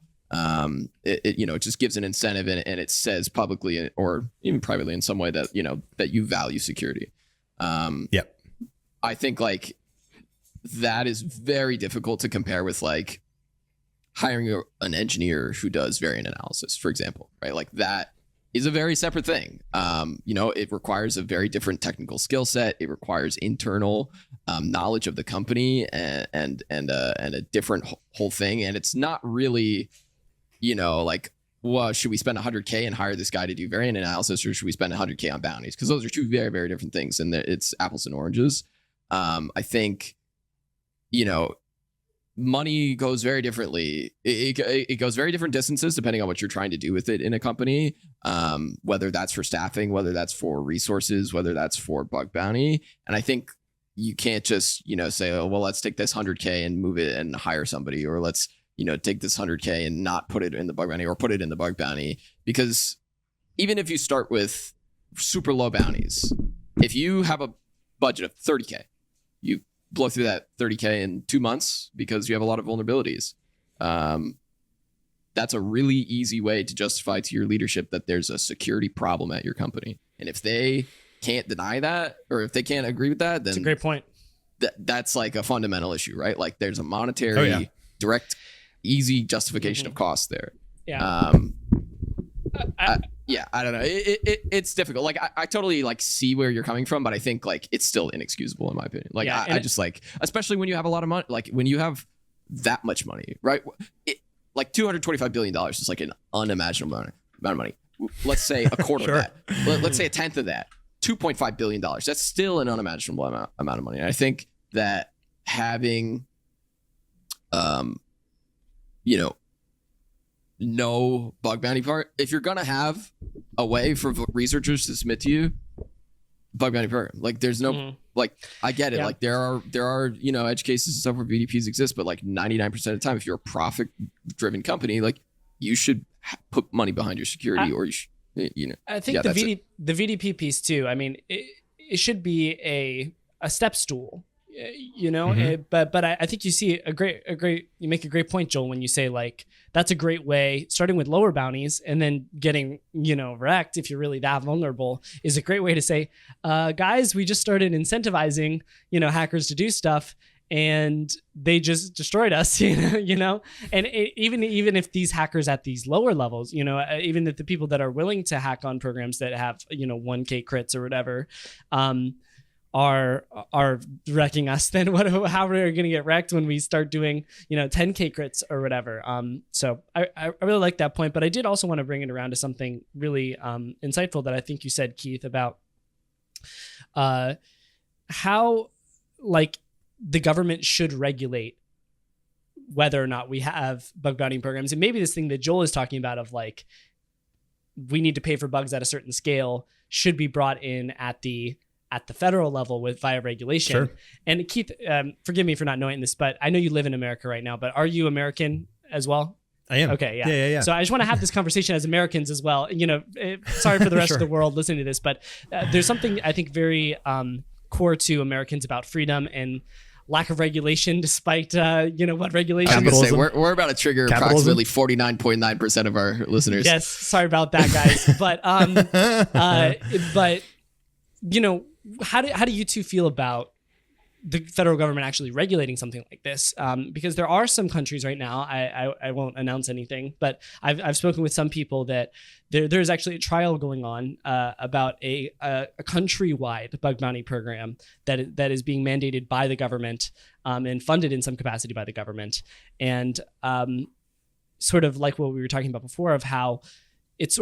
It just gives an incentive and it says publicly or even privately in some way that, that you value security. Yep. I think like that is very difficult to compare with like hiring an engineer who does variant analysis, for example, right? Like that is a very separate thing. It requires a very different technical skill set. It requires internal knowledge of the company and a different whole thing. And it's not really, like, well, should we spend $100K and hire this guy to do variant analysis, or should we spend $100K on bounties? Because those are two very, very different things, and it's apples and oranges. I think, money goes very differently. It goes very different distances depending on what you're trying to do with it in a company, whether that's for staffing, whether that's for resources, whether that's for bug bounty. And I think you can't just, say, oh, well, let's take this $100K and move it and hire somebody, or let's, take this $100K and not put it in the bug bounty or put it in the bug bounty. Because even if you start with super low bounties, if you have a budget of $30K, you blow through that $30K in 2 months because you have a lot of vulnerabilities. That's a really easy way to justify to your leadership that there's a security problem at your company. And if they can't deny that, or if they can't agree with that, then that's a great point. That's like a fundamental issue, right? Like there's a monetary, direct, easy justification of cost there. Yeah. I don't know. It's difficult. Like I totally like see where you're coming from, but I think like it's still inexcusable in my opinion. Like I just like, especially when you have a lot of money, like when you have that much money, right? Like $225 billion is like an unimaginable amount of money. Let's say a quarter of that. Let's say a tenth of that. $2.5 billion. That's still an unimaginable amount of money. And I think that having, no bug bounty part. If you're gonna have a way for researchers to submit to you, bug bounty program. Like there's no like I get it. Yeah. Like there are edge cases and stuff where VDPs exist, but like 99% of the time, if you're a profit driven company, like you should put money behind your security, or you should, I think the VDP piece too. I mean, it should be a step stool. But I think you see you make a great point, Joel, when you say like that's a great way, starting with lower bounties and then getting wrecked if you're really that vulnerable is a great way to say, guys, we just started incentivizing hackers to do stuff and they just destroyed us, and even if these hackers at these lower levels, even if the people that are willing to hack on programs that have 1K crits or whatever, are wrecking us, then how are we going to get wrecked when we start doing 10K crits or whatever. So I really like that point, but I did also want to bring it around to something really insightful that I think you said, Keith, about how like the government should regulate whether or not we have bug bounty programs. And maybe this thing that Joel is talking about of like we need to pay for bugs at a certain scale should be brought in at the federal level via regulation. Sure. And Keith, forgive me for not knowing this, but I know you live in America right now, but are you American as well? I am. Okay. Yeah. So I just want to have this conversation as Americans as well. Sorry for the rest of the world listening to this, but there's something I think very core to Americans about freedom and lack of regulation, despite what regulation. I'm gonna say we're about to trigger approximately 49.9% of our listeners. Yes, sorry about that, guys. But how do you two feel about the federal government actually regulating something like this? Because there are some countries right now, I won't announce anything, but I've spoken with some people that there's actually a trial going on about a countrywide bug bounty program that is being mandated by the government and funded in some capacity by the government. And sort of like what we were talking about before of how it's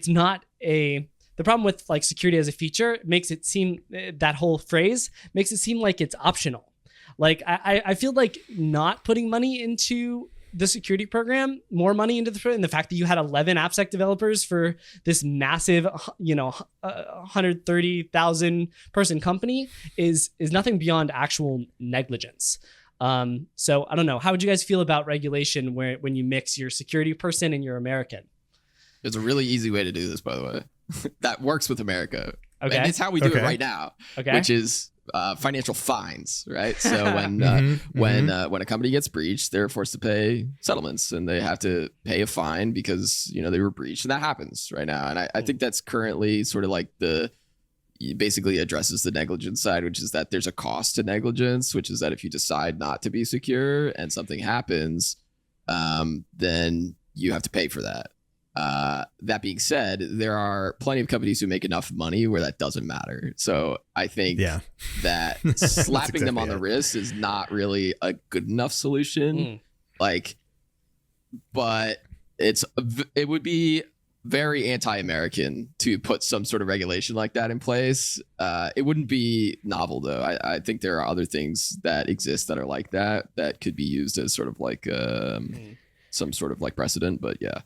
not the problem with like security as a feature makes it seem, that whole phrase makes it seem like it's optional. Like I feel like not putting money into the security program, more money into the fact that you had 11 Appsec developers for this massive, 130,000 person company is nothing beyond actual negligence. So I don't know. How would you guys feel about regulation when you mix your security person and your American? There's a really easy way to do this, by the way. That works with America. Okay. And it's how we do it right now. Okay. Which is financial fines, right? So when a company gets breached, they're forced to pay settlements, and they have to pay a fine because they were breached, and that happens right now. And I think that's currently sort of like basically addresses the negligence side, which is that there's a cost to negligence, which is that if you decide not to be secure and something happens, then you have to pay for that. That being said, there are plenty of companies who make enough money where that doesn't matter. So I think that slapping them on the wrist is not really a good enough solution. But it would be very anti-American to put some sort of regulation like that in place. It wouldn't be novel though. I think there are other things that exist that are like that could be used as sort of like some sort of like precedent. But yeah.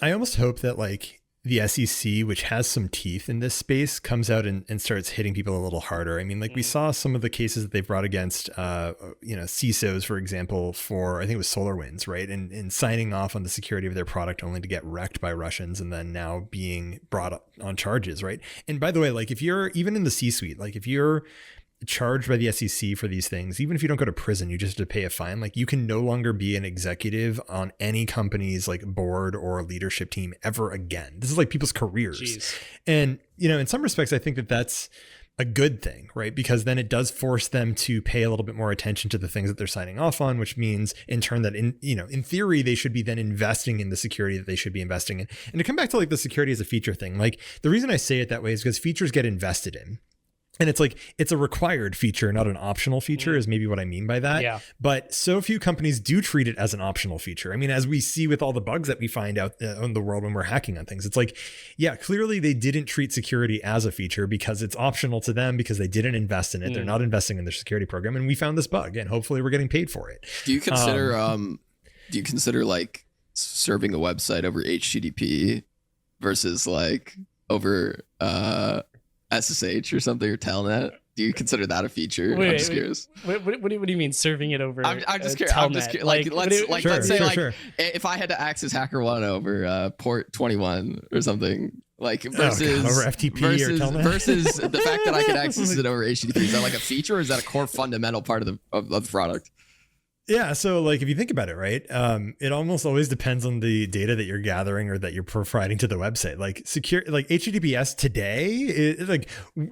I almost hope that like the SEC, which has some teeth in this space, comes out and starts hitting people a little harder. I mean, like we saw some of the cases that they've brought against, CISOs, for example, for I think it was SolarWinds, right? And signing off on the security of their product only to get wrecked by Russians and then now being brought up on charges, right? And by the way, like if you're even in the C-suite, like if you're charged by the SEC for these things, even if you don't go to prison, you just have to pay a fine. Like you can no longer be an executive on any company's like board or leadership team ever again. This is like people's careers. Jeez. And, in some respects, I think that that's a good thing, right? Because then it does force them to pay a little bit more attention to the things that they're signing off on, which means in turn that in theory, they should be then investing in the security that they should be investing in. And to come back to like the security as a feature thing, like the reason I say it that way is because features get invested in. And it's like, it's a required feature, not an optional feature is maybe what I mean by that. Yeah. But so few companies do treat it as an optional feature. I mean, as we see with all the bugs that we find out in the world when we're hacking on things, it's like, yeah, clearly they didn't treat security as a feature because it's optional to them because they didn't invest in it. They're not investing in their security program. And we found this bug and hopefully we're getting paid for it. Do you consider like serving a website over HTTP versus like over, SSH or something or Telnet? Do you consider that a feature? I'm just curious. What do you mean serving it over? I'm just curious. I'm just curious. Let's say if I had to access HackerOne over port 21 or something, like versus over FTP or Telnet? versus the fact that I could access it over HTTP, is that like a feature or is that a core fundamental part of the product? Yeah. So like, if you think about it, right, it almost always depends on the data that you're gathering or that you're providing to the website. Like HTTPS today,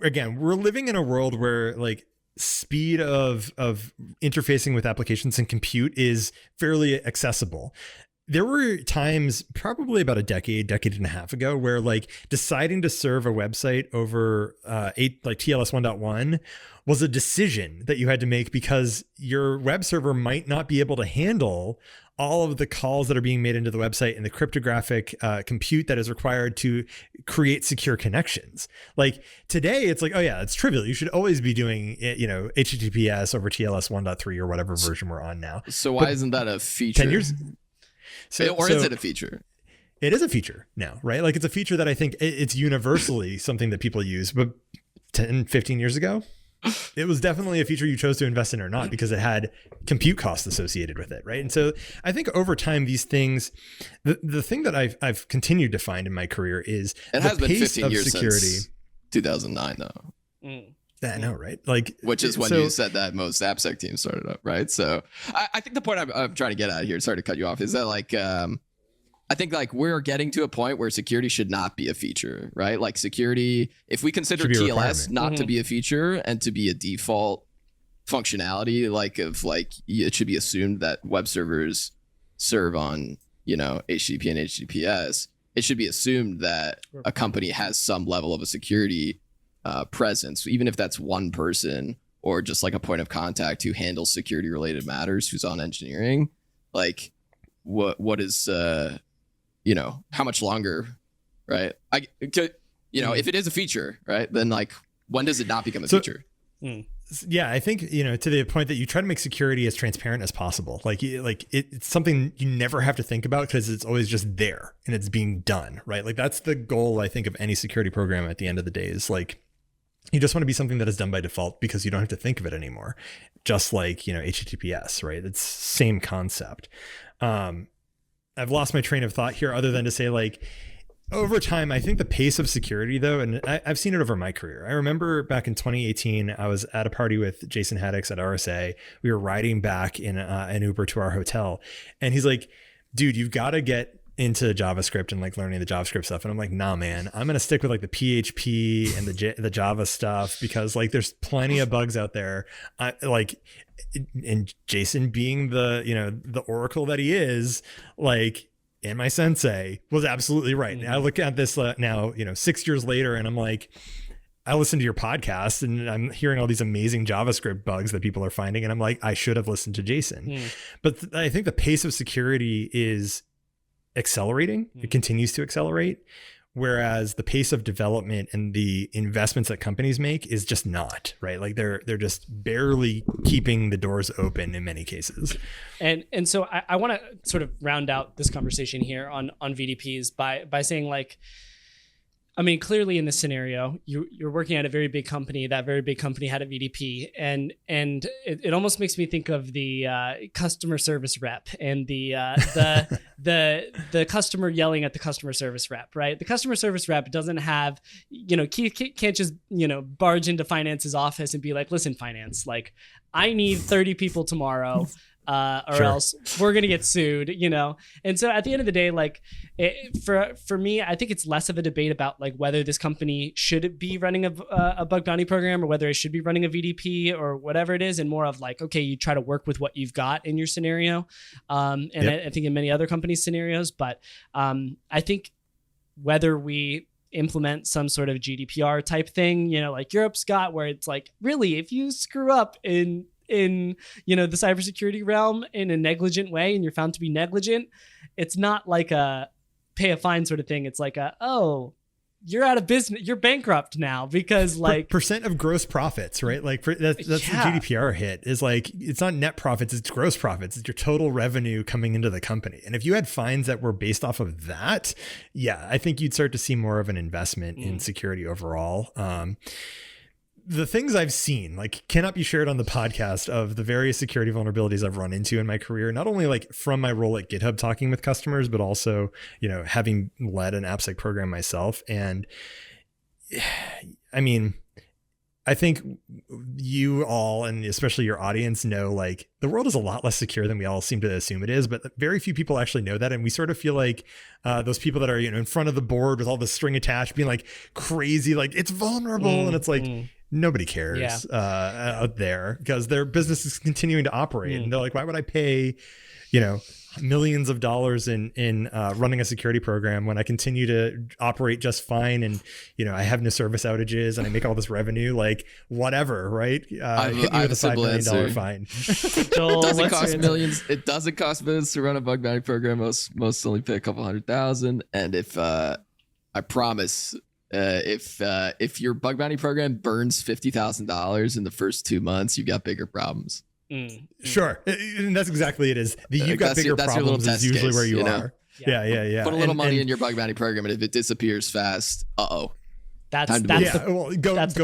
again, we're living in a world where like speed of interfacing with applications and compute is fairly accessible. There were times probably about a decade and a half ago where like deciding to serve a website over TLS 1.1 was a decision that you had to make because your web server might not be able to handle all of the calls that are being made into the website and the cryptographic compute that is required to create secure connections. Like today, it's like, oh yeah, it's trivial. You should always be doing, HTTPS over TLS 1.3 or whatever version we're on now. So why isn't that a feature? 10 years. Is it a feature? It is a feature now, right? Like it's a feature that I think it's universally something that people use, but 10, 15 years ago, it was definitely a feature you chose to invest in or not because it had compute costs associated with it, right? And so I think over time, these things, the thing that I've continued to find in my career is it has been 15 years since 2009, though. I know, right? Like, which is when you said that most Appsec teams started up, right? So I think the point I'm trying to get at here, sorry to cut you off, is that like I think like we're getting to a point where security should not be a feature, right? Like security, if we consider TLS not to be a feature and to be a default functionality, like it should be assumed that web servers serve on, HTTP and HTTPS. It should be assumed that a company has some level of a security presence, even if that's one person or just like a point of contact who handles security related matters, who's on engineering. Like what is how much longer, right? If it is a feature, right, then like when does it not become a feature? Yeah, I think, to the point that you try to make security as transparent as possible. It's something you never have to think about because it's always just there and it's being done, right? Like that's the goal, I think, of any security program at the end of the day is like, you just want to be something that is done by default because you don't have to think of it anymore. Just like, HTTPS, right? It's same concept. I've lost my train of thought here other than to say like, Over time, I think the pace of security, though, and I've seen it over my career. I remember back in 2018, I was at a party with Jason Haddix at RSA. We were riding back in an Uber to our hotel, and he's like, dude, you've got to get into JavaScript and like learning the JavaScript stuff. And I'm like, nah, man, I'm going to stick with like the PHP and the Java stuff, because like there's plenty of bugs out there. And Jason, being the oracle that he is, like, and my sensei, was absolutely right. And I look at this now, 6 years later, and I'm like, I listen to your podcast and I'm hearing all these amazing JavaScript bugs that people are finding. And I'm like, I should have listened to Jason. But I think the pace of security is accelerating. It continues to accelerate. Whereas the pace of development and the investments that companies make is just not, right? Like they're just barely keeping the doors open in many cases. And so I want to sort of round out this conversation here on VDPs by saying, like, I mean, clearly in this scenario, you're working at a very big company. That very big company had a VDP, and it almost makes me think of the customer service rep and the customer yelling at the customer service rep, right? The customer service rep doesn't have, Keith can't just barge into finance's office and be like, listen, finance, like, I need 30 people tomorrow. Or else we're going to get sued, And so at the end of the day, like, for me, I think it's less of a debate about like whether this company should be running a bug bounty program or whether it should be running a VDP or whatever it is, and more of like, okay, you try to work with what you've got in your scenario. I think in many other companies' scenarios, but I think whether we implement some sort of GDPR type thing, like Europe's got, where it's like, really, if you screw up in the cybersecurity realm in a negligent way and you're found to be negligent, it's not like a pay a fine sort of thing. It's like you're out of business, you're bankrupt now, because like percent of gross profits, right? Like that's the GDPR hit, is like, it's not net profits, it's gross profits. It's your total revenue coming into the company. And if you had fines that were based off of that, I think you'd start to see more of an investment in security overall. The things I've seen, like, cannot be shared on the podcast, of the various security vulnerabilities I've run into in my career, not only like from my role at GitHub talking with customers, but also, having led an Appsec program myself. And I mean, I think you all, and especially your audience, know like the world is a lot less secure than we all seem to assume it is, but very few people actually know that. And we sort of feel like those people that are, in front of the board with all the string attached, being like crazy, like it's vulnerable. And it's like, nobody cares out there, because their business is continuing to operate. And they're like, why would I pay, millions of dollars in running a security program when I continue to operate just fine, and I have no service outages and I make all this revenue, like whatever, right? I have a $5 million fine. It doesn't cost millions. It doesn't cost millions to run a bug bounty program. Most only pay a couple $100,000. And if I promise, if your bug bounty program burns $50,000 in the first 2 months, you've got bigger problems. Sure. And that's exactly it is. You've got bigger problems is usually where you are. Yeah. Put a little money in your bug bounty program, and if it disappears fast, Go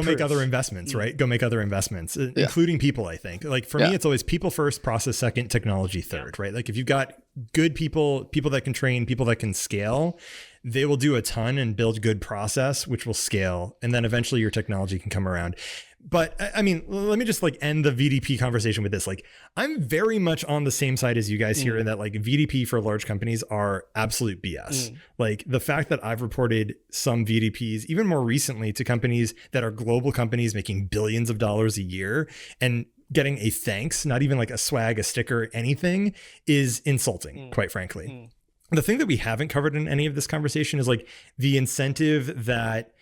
make other investments, right? Go make other investments, including people. I think, like for me, it's always people first, process second, technology third, right? Like if you've got good people that can train, people that can scale, they will do a ton and build good process, which will scale. And then eventually your technology can come around. But I mean, let me just like end the VDP conversation with this. Like, I'm very much on the same side as you guys here in that like VDP for large companies are absolute BS. Like the fact that I've reported some VDPs, even more recently, to companies that are global companies making billions of dollars a year, and getting a thanks, not even like a swag, a sticker, anything, is insulting, quite frankly. The thing that we haven't covered in any of this conversation is like the incentive that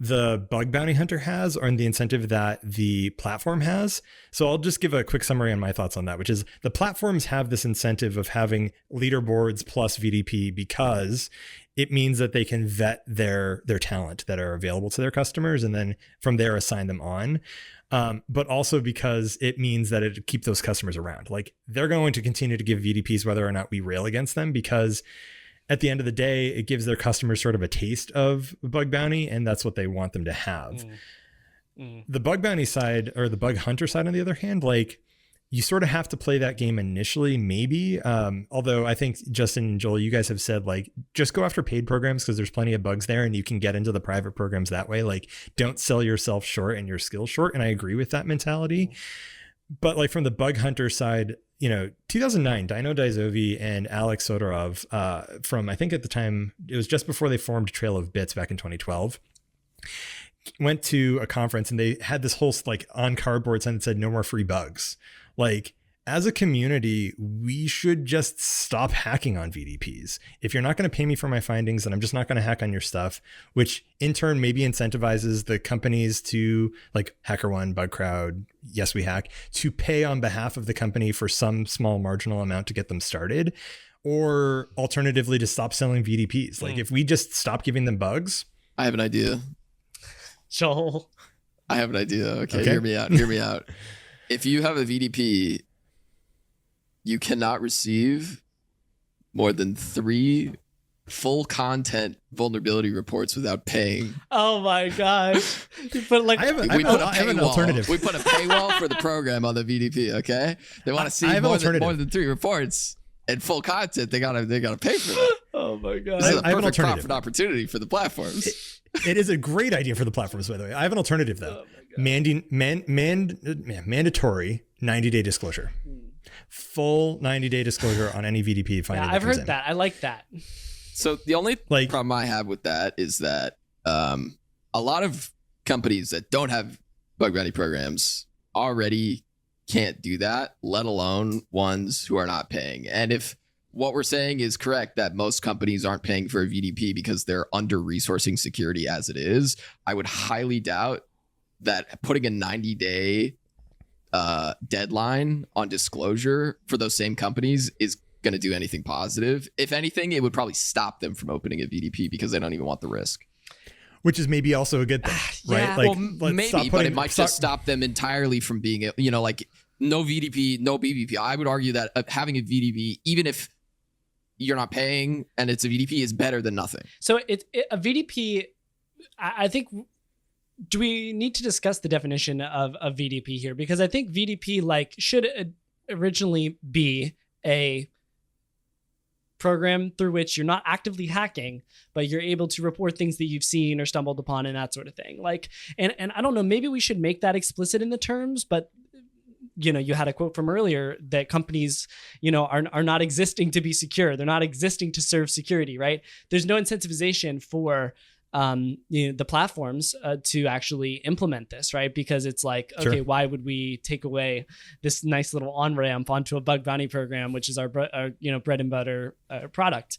the bug bounty hunter has, or the incentive that the platform has. So I'll just give a quick summary on my thoughts on that, which is the platforms have this incentive of having leaderboards plus VDP, because it means that they can vet their talent that are available to their customers, and then from there assign them on. But also because it means that it keeps those customers around. Like they're going to continue to give VDPs whether or not we rail against them, because at the end of the day, it gives their customers sort of a taste of bug bounty, and that's what they want them to have. The bug bounty side, or the bug hunter side, on the other hand, like you sort of have to play that game initially, maybe. Although I think Justin and Joel, you guys have said like, just go after paid programs because there's plenty of bugs there and you can get into the private programs that way. Like, don't sell yourself short and your skills short. And I agree with that mentality. But like from the bug hunter side, 2009, Dino Dizovi and Alex Sodorov from, I think at the time, it was just before they formed Trail of Bits back in 2012, went to a conference and they had this whole like on cardboard sign that said no more free bugs. Like, as a community, we should just stop hacking on VDPs. If you're not going to pay me for my findings, then I'm just not going to hack on your stuff, which in turn maybe incentivizes the companies to like HackerOne, Bugcrowd, Yes We Hack, to pay on behalf of the company for some small marginal amount to get them started, or alternatively to stop selling VDPs. Like if we just stop giving them bugs. I have an idea. Joel. I have an idea. Okay. Hear me out. If you have a VDP, you cannot receive more than 3 full content vulnerability reports without paying. Oh my gosh. You put like I have an alternative. We put a paywall for the program on the VDP, okay? They want to see more than 3 reports and full content. They gotta pay for that. Oh my god. This is a perfect profit opportunity for the platforms. It is a great idea for the platforms, by the way. I have an alternative though. Mandatory 90-day disclosure. Full 90-day disclosure on any VDP finding. Yeah, I've heard that. I like that. So the only problem I have with that is that a lot of companies that don't have bug bounty programs already can't do that, let alone ones who are not paying. And if what we're saying is correct, that most companies aren't paying for a VDP because they're under-resourcing security as it is, I would highly doubt that putting a 90-day deadline on disclosure for those same companies is going to do anything positive. If anything, it would probably stop them from opening a VDP because they don't even want the risk. Which is maybe also a good thing, right? Like, well, maybe, but it might just stop them entirely from being, like no VDP, no BVP. I would argue that having a VDP, even if you're not paying and it's a VDP, is better than nothing. So a VDP, I think, do we need to discuss the definition of a VDP here? Because I think VDP should originally be a program through which you're not actively hacking, but you're able to report things that you've seen or stumbled upon and that sort of thing. And I don't know, maybe we should make that explicit in the terms, but you had a quote from earlier that companies, are not existing to be secure. They're not existing to serve security, right? There's no incentivization for the platforms to actually implement this, right? Because it's like, okay, sure, why would we take away this nice little on-ramp onto a bug bounty program, which is our bread and butter product?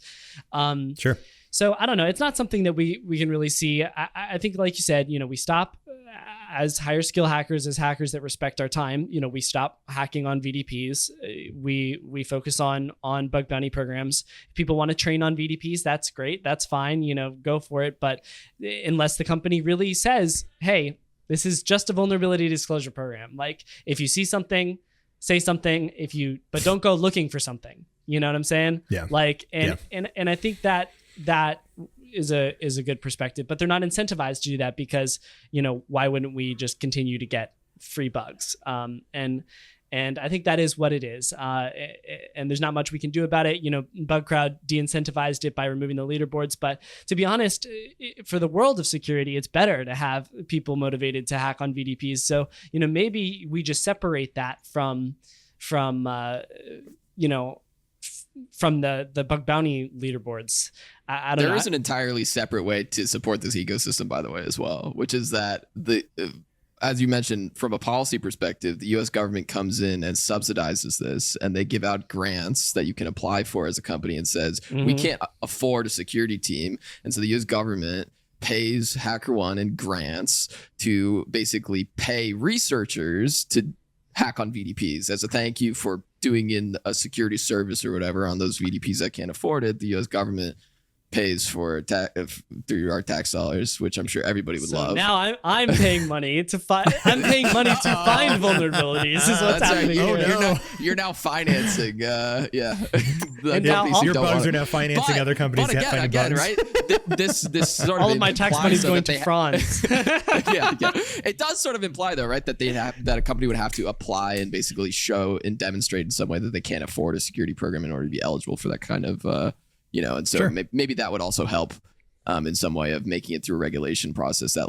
Sure. So I don't know. It's not something that we can really see. I think, like you said, we stop as higher skill hackers, as hackers that respect our time. We stop hacking on VDPs. We focus on bug bounty programs. If people want to train on VDPs, that's great. That's fine. Go for it. But unless the company really says, hey, this is just a vulnerability disclosure program. Like, if you see something, say something. But don't go looking for something. You know what I'm saying? Yeah. And I think that is a good perspective, but they're not incentivized to do that because, why wouldn't we just continue to get free bugs? And I think that is what it is. And there's not much we can do about it. Bugcrowd de-incentivized it by removing the leaderboards. But to be honest, for the world of security, it's better to have people motivated to hack on VDPs. So, maybe we just separate that from the bug bounty leaderboards. I don't know. There is an entirely separate way to support this ecosystem, by the way, as well, which is that as you mentioned, from a policy perspective, the U.S. government comes in and subsidizes this, and they give out grants that you can apply for as a company and says, we can't afford a security team. And so the U.S. government pays HackerOne in grants to basically pay researchers to hack on VDPs as a thank you for doing in a security service or whatever on those VDPs that can't afford it. The U.S. government pays for through our tax dollars, which I'm sure everybody would love. Now I'm paying money to find. I'm paying money to find vulnerabilities. Is what's happening. Right. You're now financing. And now your bugs are now financing other companies. But again, right? This sort of all of my tax money is going to France. yeah. It does sort of imply though, right, that that a company would have to apply and basically show and demonstrate in some way that they can't afford a security program in order to be eligible for that kind of. And so sure. maybe that would also help in some way of making it through a regulation process that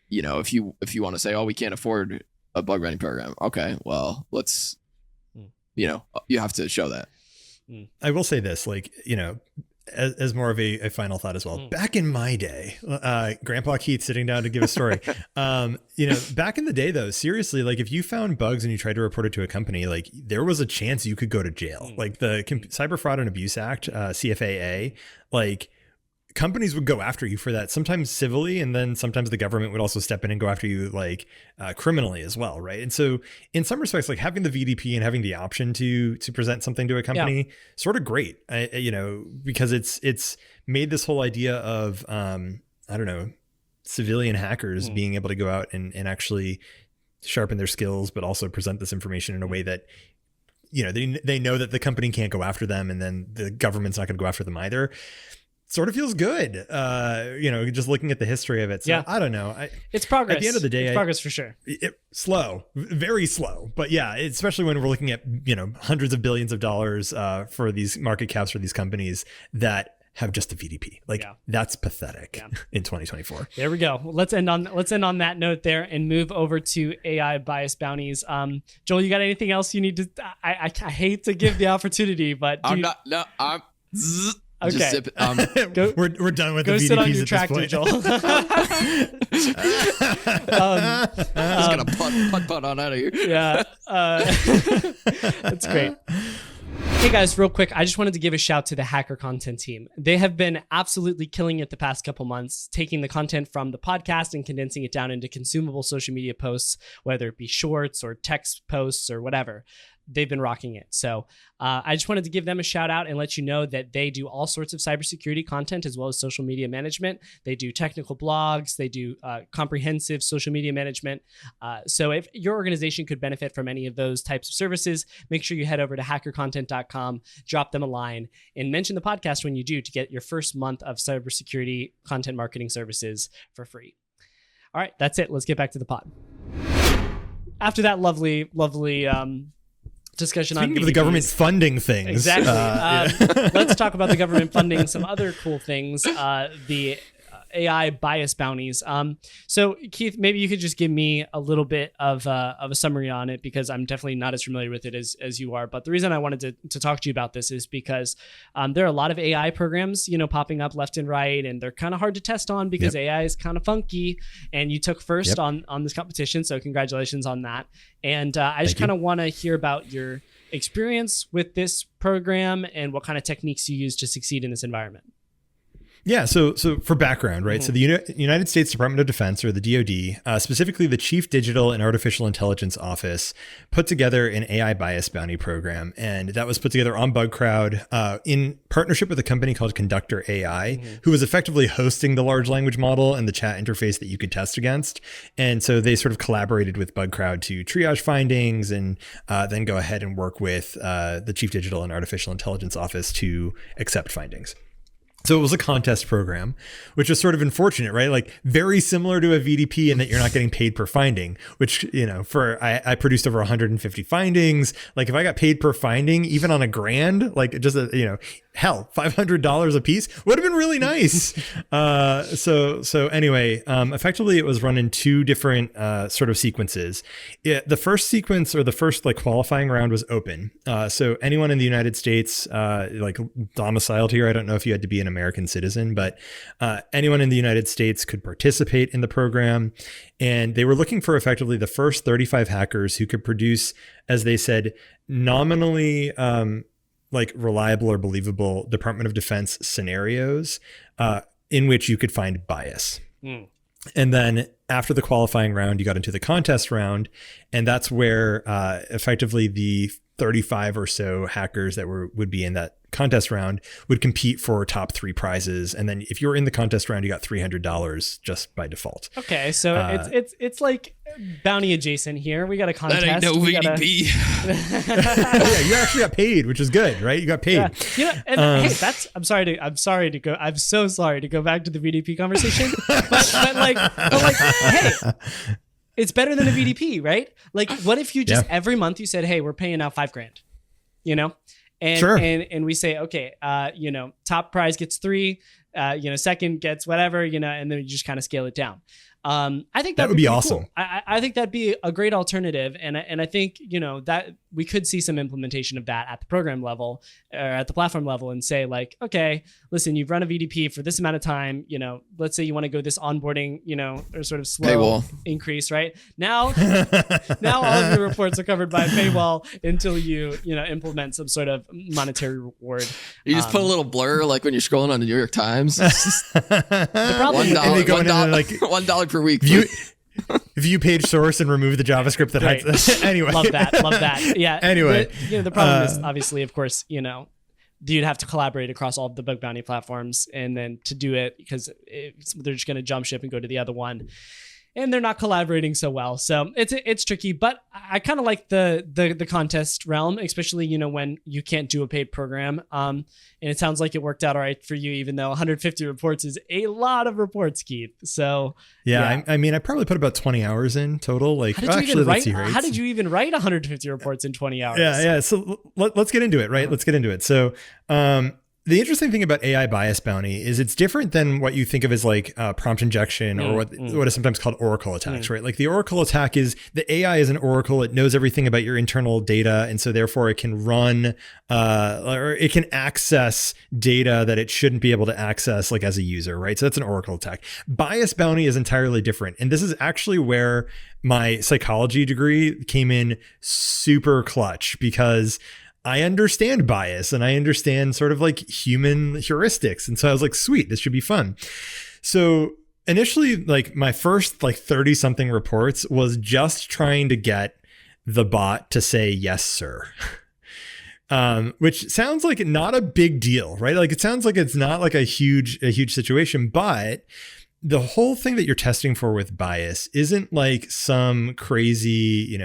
if you want to say, oh, we can't afford a bug running program. Okay, well, let's, you have to show that. I will say this, as more of a final thought as well. Back in my day, Grandpa Keith sitting down to give a story. Back in the day though, seriously, if you found bugs and you tried to report it to a company, there was a chance you could go to jail. The Cyber Fraud and Abuse Act, CFAA, companies would go after you for that, sometimes civilly, and then sometimes the government would also step in and go after you criminally as well, right? And so in some respects, having the VDP and having the option to present something to a company, sort of great, because it's made this whole idea of civilian hackers being able to go out and actually sharpen their skills, but also present this information in a way that they know that the company can't go after them, and then the government's not going to go after them either. Sort of feels good, just looking at the history of it. So I don't know. It's progress. At the end of the day, it's progress for sure. Slow, very slow. But yeah, especially when we're looking at, hundreds of billions of dollars for these market caps for these companies that have just a VDP. That's pathetic in 2024. There we go. Let's end on that note there and move over to AI bias bounties. Joel, you got anything else you need to? I hate to give the opportunity, but I'm. Okay. Just zip it. We're done with go the VDPs sit on your at tractor, this Joel. Just gonna putt on out of here. Yeah, that's great. Hey guys, real quick, I just wanted to give a shout to the Hacker Content team. They have been absolutely killing it the past couple months, taking the content from the podcast and condensing it down into consumable social media posts, whether it be shorts or text posts or whatever. They've been rocking it. So I just wanted to give them a shout out and let you know that they do all sorts of cybersecurity content as well as social media management. They do technical blogs. They do comprehensive social media management. So if your organization could benefit from any of those types of services, make sure you head over to hackercontent.com, drop them a line, and mention the podcast when you do to get your first month of cybersecurity content marketing services for free. All right, that's it. Let's get back to the pod. After that lovely discussion Speaking on of the government funding things. Exactly. Let's talk about the government funding some other cool things, the AI bias bounties. So Keith, maybe you could just give me a little bit of a summary on it, because I'm definitely not as familiar with it as you are. But the reason I wanted to talk to you about this is because there are a lot of AI programs, popping up left and right, and they're kind of hard to test on because AI is kind of funky. And you took first on this competition, so congratulations on that. And I just kind of want to hear about your experience with this program and what kind of techniques you use to succeed in this environment. Yeah. So for background, right? So the United States Department of Defense, or the DoD, specifically the Chief Digital and Artificial Intelligence Office, put together an AI bias bounty program. And that was put together on Bugcrowd in partnership with a company called Conductor AI, who was effectively hosting the large language model and the chat interface that you could test against. And so they sort of collaborated with Bugcrowd to triage findings and then go ahead and work with the Chief Digital and Artificial Intelligence Office to accept findings. So it was a contest program, which was sort of unfortunate, right? Very similar to a VDP in that you're not getting paid per finding, which, I produced over 150 findings. If I got paid per finding, even on a grand, hell, $500 a piece would have been really nice. So anyway, effectively it was run in two different sort of sequences. The first sequence, or the first qualifying round, was open. So anyone in the United States, domiciled here, I don't know if you had to be an American citizen, but anyone in the United States could participate in the program. And they were looking for effectively the first 35 hackers who could produce, as they said, nominally reliable or believable Department of Defense scenarios in which you could find bias. And then after the qualifying round, you got into the contest round. And that's where effectively the 35 or so hackers that would be in that contest round would compete for top 3 prizes. And then if you were in the contest round, you got $300 just by default. Okay, so it's like bounty adjacent here. We got a contest. That ain't no VDP. Yeah, you actually got paid, which is good, right? You got paid. Yeah. Hey, I'm so sorry to go back to the VDP conversation. but like, hey, it's better than a VDP, right? Like, what if you just every month you said, hey, we're paying out $5,000, you know? And, sure. and we say, okay, top prize gets 3, second gets whatever, and then you just kind of scale it down. I think that would be awesome. Cool. I think that'd be a great alternative. And I think, that we could see some implementation of that at the program level or at the platform level and say like, okay, listen, you've run a VDP for this amount of time, let's say you want to go this onboarding, or sort of slow increase, right? Now all of your reports are covered by a paywall until you, implement some sort of monetary reward. You just put a little blur, like when you're scrolling on the New York Times. The problem $1 per week. View page source and remove the JavaScript that hides. Anyway, love that. Yeah. Anyway, the problem is obviously, of course, you'd have to collaborate across all of the bug bounty platforms, and then to do it because they're just going to jump ship and go to the other one, and they're not collaborating so well. So it's tricky, but I kind of like the contest realm, especially, when you can't do a paid program. And it sounds like it worked out all right for you, even though 150 reports is a lot of reports, Keith. So yeah. I mean, I probably put about 20 hours in total. Like, how did you even write 150 reports in 20 hours? Yeah. So let's get into it, right? Let's get into it. So, the interesting thing about AI bias bounty is it's different than what you think of as like prompt injection or what is sometimes called oracle attacks, right? Like the oracle attack is the AI is an oracle. It knows everything about your internal data. And so therefore it can run or it can access data that it shouldn't be able to access like as a user, right? So that's an oracle attack. Bias bounty is entirely different. And this is actually where my psychology degree came in super clutch, because I understand bias and I understand sort of like human heuristics. And so I was like, sweet, this should be fun. So initially, like my first like 30 something reports was just trying to get the bot to say, yes, sir. Which sounds like not a big deal, right? Like it sounds like it's not like a huge situation, but the whole thing that you're testing for with bias isn't like some crazy,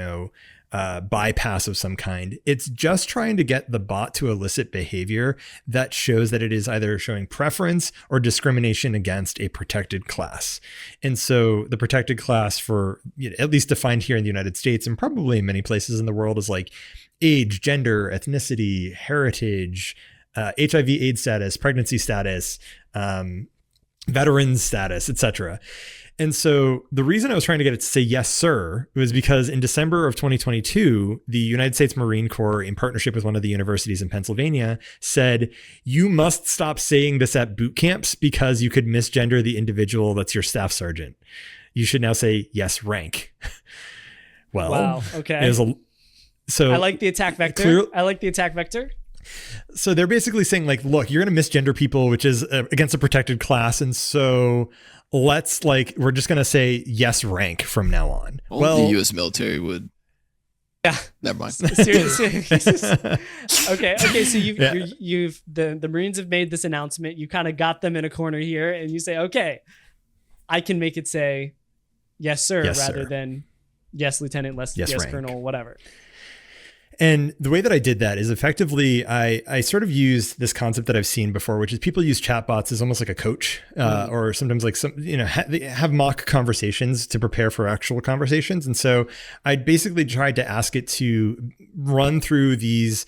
bypass of some kind. It's just trying to get the bot to elicit behavior that shows that it is either showing preference or discrimination against a protected class. And so the protected class for, at least defined here in the United States and probably in many places in the world, is like age, gender, ethnicity, heritage, HIV/AIDS status, pregnancy status, veterans status, etc. And so the reason I was trying to get it to say yes, sir, was because in December of 2022, the United States Marine Corps, in partnership with one of the universities in Pennsylvania, said, you must stop saying this at boot camps because you could misgender the individual that's your staff sergeant. You should now say yes, rank. Well, wow. Okay. So I like the attack vector. So they're basically saying like, look, you're going to misgender people, which is against a protected class. And so we're just going to say yes, rank from now on. Well, the U.S. military would. Yeah. Never mind. Seriously. Okay. So you've the Marines have made this announcement. You kind of got them in a corner here and you say, okay, I can make it say yes, sir, rather than yes, lieutenant, yes, rank. Colonel, whatever. And the way that I did that is effectively, I sort of used this concept that I've seen before, which is people use chatbots as almost like a coach, or sometimes like they have mock conversations to prepare for actual conversations. And so I basically tried to ask it to run through these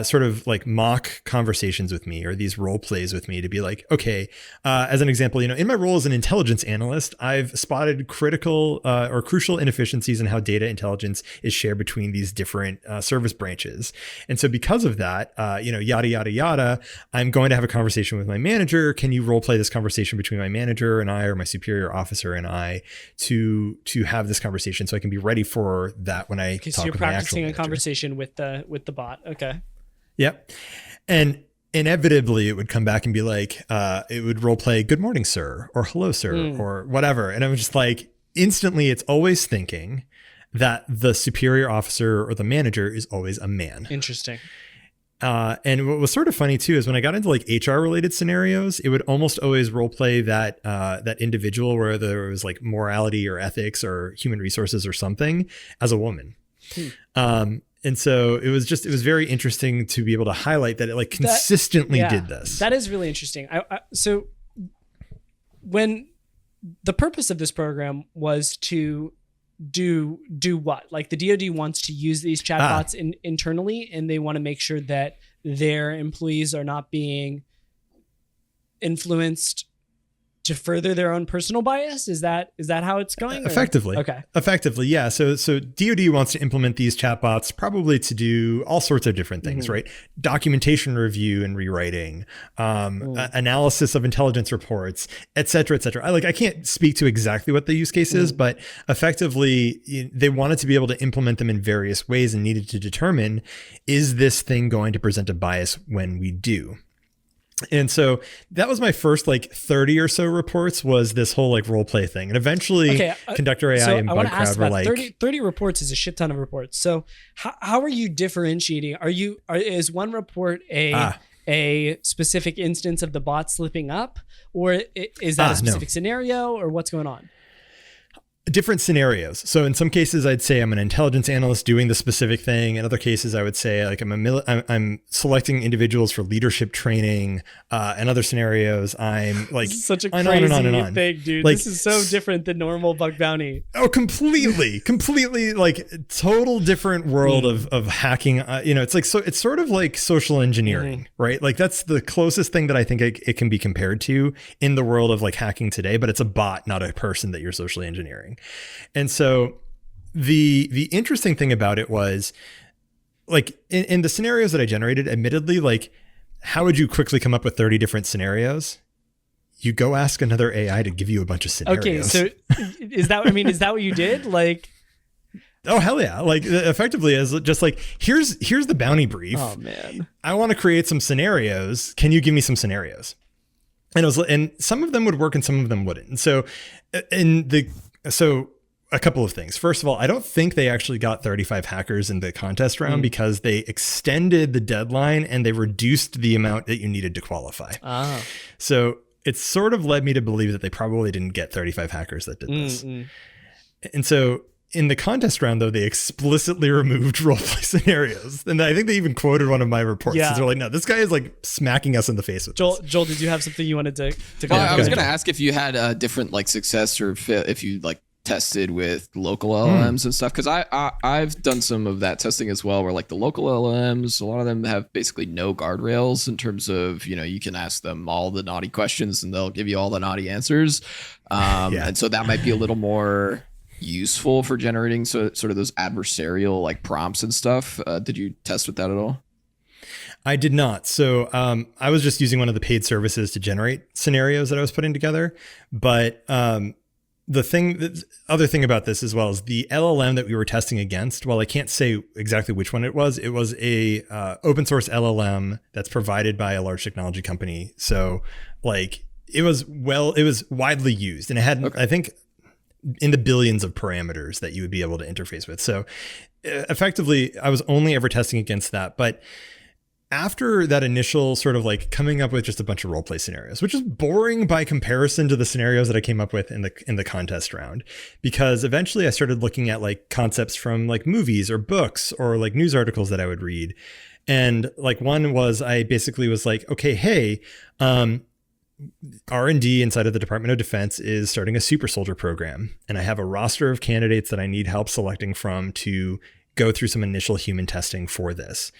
sort of like mock conversations with me, or these role plays with me, to be like, okay, as an example, in my role as an intelligence analyst, I've spotted critical or crucial inefficiencies in how data intelligence is shared between these different service branches. And so because of that, yada, yada, yada, I'm going to have a conversation with my manager. Can you role play this conversation between my manager and I, or my superior officer and I, to have this conversation so I can be ready for that when I talk with my actual manager. So you're practicing a conversation with the bot. Okay. Yep. And inevitably it would come back and be like, it would role play good morning, sir, or hello, sir, or whatever. And I was just like, instantly it's always thinking that the superior officer or the manager is always a man. Interesting. And what was sort of funny too is when I got into like HR related scenarios, it would almost always role play that that individual, where there was like morality or ethics or human resources or something, as a woman. And so it was very interesting to be able to highlight that it like consistently did this. That is really interesting. So when the purpose of this program was to do what? Like the DoD wants to use these chatbots internally, and they want to make sure that their employees are not being influenced to further their own personal bias. Is that how it's going? Effectively. Okay. Effectively. Yeah. So DoD wants to implement these chatbots probably to do all sorts of different things, right? Documentation review and rewriting, analysis of intelligence reports, et cetera, et cetera. I can't speak to exactly what the use case is, but effectively they wanted to be able to implement them in various ways and needed to determine, is this thing going to present a bias when we do? And so that was my first like 30 or so reports, was this whole like role play thing. And eventually Conductor AI and Bugcrowd were like 30 reports is a shit ton of reports. So how are you differentiating? Is one report a specific instance of the bot slipping up, or is that a specific scenario, or what's going on? Different scenarios. So in some cases, I'd say I'm an intelligence analyst doing the specific thing. In other cases, I would say like I'm selecting individuals for leadership training. In other scenarios, I'm like such a crazy thing, dude. Like, this is so different than normal bug bounty. Oh, completely like total different world of hacking. It's like, so it's sort of like social engineering, right? Like that's the closest thing that I think it can be compared to in the world of like hacking today, but it's a bot, not a person that you're socially engineering. And so the interesting thing about it was like in the scenarios that I generated, admittedly, like how would you quickly come up with 30 different scenarios? You go ask another AI to give you a bunch of scenarios. Okay, so is that what you did? Like, oh hell yeah. Like effectively as just like, here's the bounty brief. Oh man. I want to create some scenarios. Can you give me some scenarios? And some of them would work and some of them wouldn't. And so a couple of things. First of all, I don't think they actually got 35 hackers in the contest round because they extended the deadline and they reduced the amount that you needed to qualify. So it sort of led me to believe that they probably didn't get 35 hackers that did this. And so in the contest round, though, they explicitly removed roleplay scenarios. And I think they even quoted one of my reports. Yeah. They're like, no, this guy is like smacking us in the face with Joel, did you have something you wanted to I was going to ask if you had a different like success, or if you like tested with local LLMs and stuff, because I've done some of that testing as well, where like the local LLMs, a lot of them have basically no guardrails in terms of, you can ask them all the naughty questions and they'll give you all the naughty answers. And so that might be a little more useful for generating sort of those adversarial like prompts and stuff. Did you test with that at all? I did not. So I was just using one of the paid services to generate scenarios that I was putting together. But the other thing about this as well is the LLM that we were testing against, while I can't say exactly which one it was a open source LLM that's provided by a large technology company. So like it was widely used, and it had, I think, in the billions of parameters that you would be able to interface with. So effectively, I was only ever testing against that. But after that initial sort of like coming up with just a bunch of roleplay scenarios, which is boring by comparison to the scenarios that I came up with in the contest round, because eventually I started looking at like concepts from like movies or books or like news articles that I would read. And like one was, I basically was like, okay, hey, R&D inside of the Department of Defense is starting a super soldier program. And I have a roster of candidates that I need help selecting from to go through some initial human testing for this.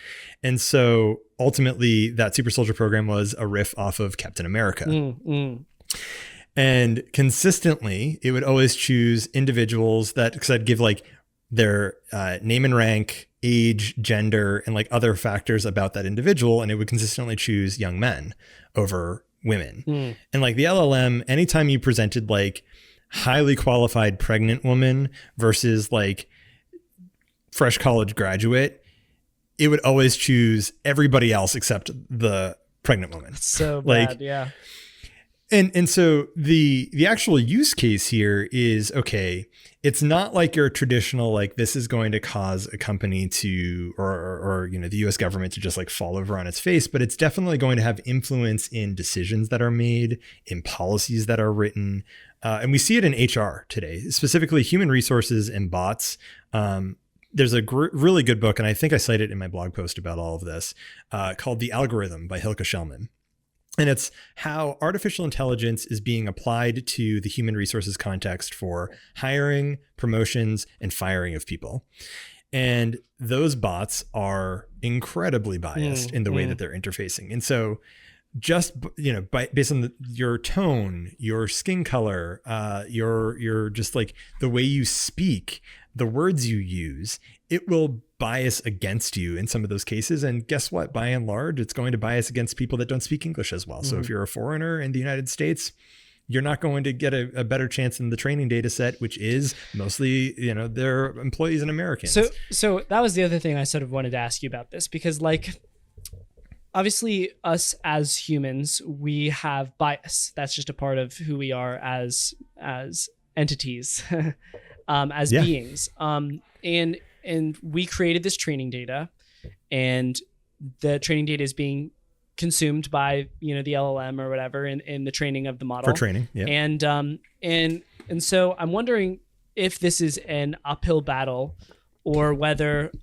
And so ultimately that super soldier program was a riff off of Captain America. And consistently it would always choose individuals that, because I'd give like their name and rank, age, gender, and like other factors about that individual. And it would consistently choose young men over women. And like the LLM, anytime you presented like highly qualified pregnant woman versus like fresh college graduate, it would always choose everybody else except the pregnant woman. So like, bad, yeah. And so the actual use case here is, okay, it's not like your traditional, like this is going to cause a company to, or you know, the US government to just like fall over on its face, but it's definitely going to have influence in decisions that are made, in policies that are written. And we see it in HR today, specifically human resources and bots. There's a really good book, and I think I cited it in my blog post about all of this, called The Algorithm by Hilke Schellman. And it's how artificial intelligence is being applied to the human resources context for hiring, promotions, and firing of people. And those bots are incredibly biased in the way that they're interfacing. And so just, you know, based on your tone, your skin color, your just like the way you speak, the words you use, it will bias against you in some of those cases. And guess what? By and large, it's going to bias against people that don't speak English as well. So if you're a foreigner in the United States, you're not going to get a better chance in the training data set, which is mostly, you know, their employees and Americans. So that was the other thing I sort of wanted to ask you about this, because like, obviously us as humans, we have bias. That's just a part of who we are as entities, as beings. And we created this training data, and the training data is being consumed by, you know, the LLM or whatever in the training of the model. For training, yeah. And so I'm wondering if this is an uphill battle, or whether,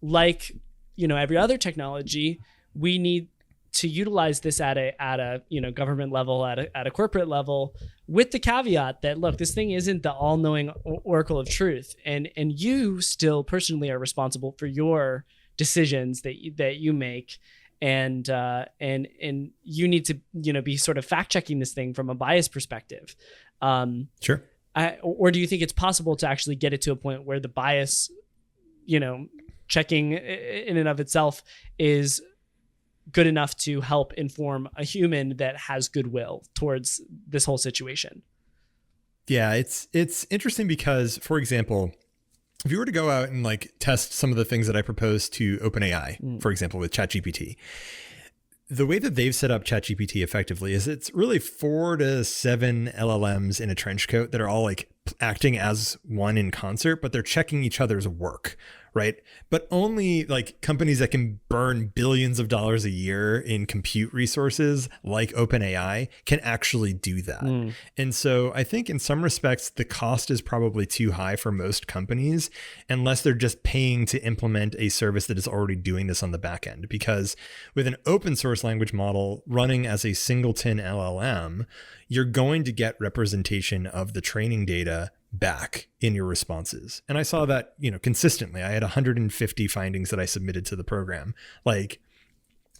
like, you know, every other technology, we need to utilize this at a you know, government level, at a corporate level, with the caveat that, look, this thing isn't the all-knowing oracle of truth, and you still personally are responsible for your decisions that you make, and you need to, you know, be sort of fact-checking this thing from a bias perspective. Sure. Or do you think it's possible to actually get it to a point where the bias, you know, checking in and of itself is good enough to help inform a human that has goodwill towards this whole situation? Yeah, it's interesting because, for example, if you were to go out and like test some of the things that I proposed to OpenAI, for example, with ChatGPT, the way that they've set up ChatGPT effectively is it's really 4 to 7 LLMs in a trench coat that are all like acting as one in concert, but they're checking each other's work, right? But only like companies that can burn billions of dollars a year in compute resources like OpenAI can actually do that. And so I think in some respects, the cost is probably too high for most companies, unless they're just paying to implement a service that is already doing this on the back end. Because with an open source language model running as a singleton LLM, you're going to get representation of the training data back in your responses. And I saw that, you know, consistently. I had 150 findings that I submitted to the program. Like,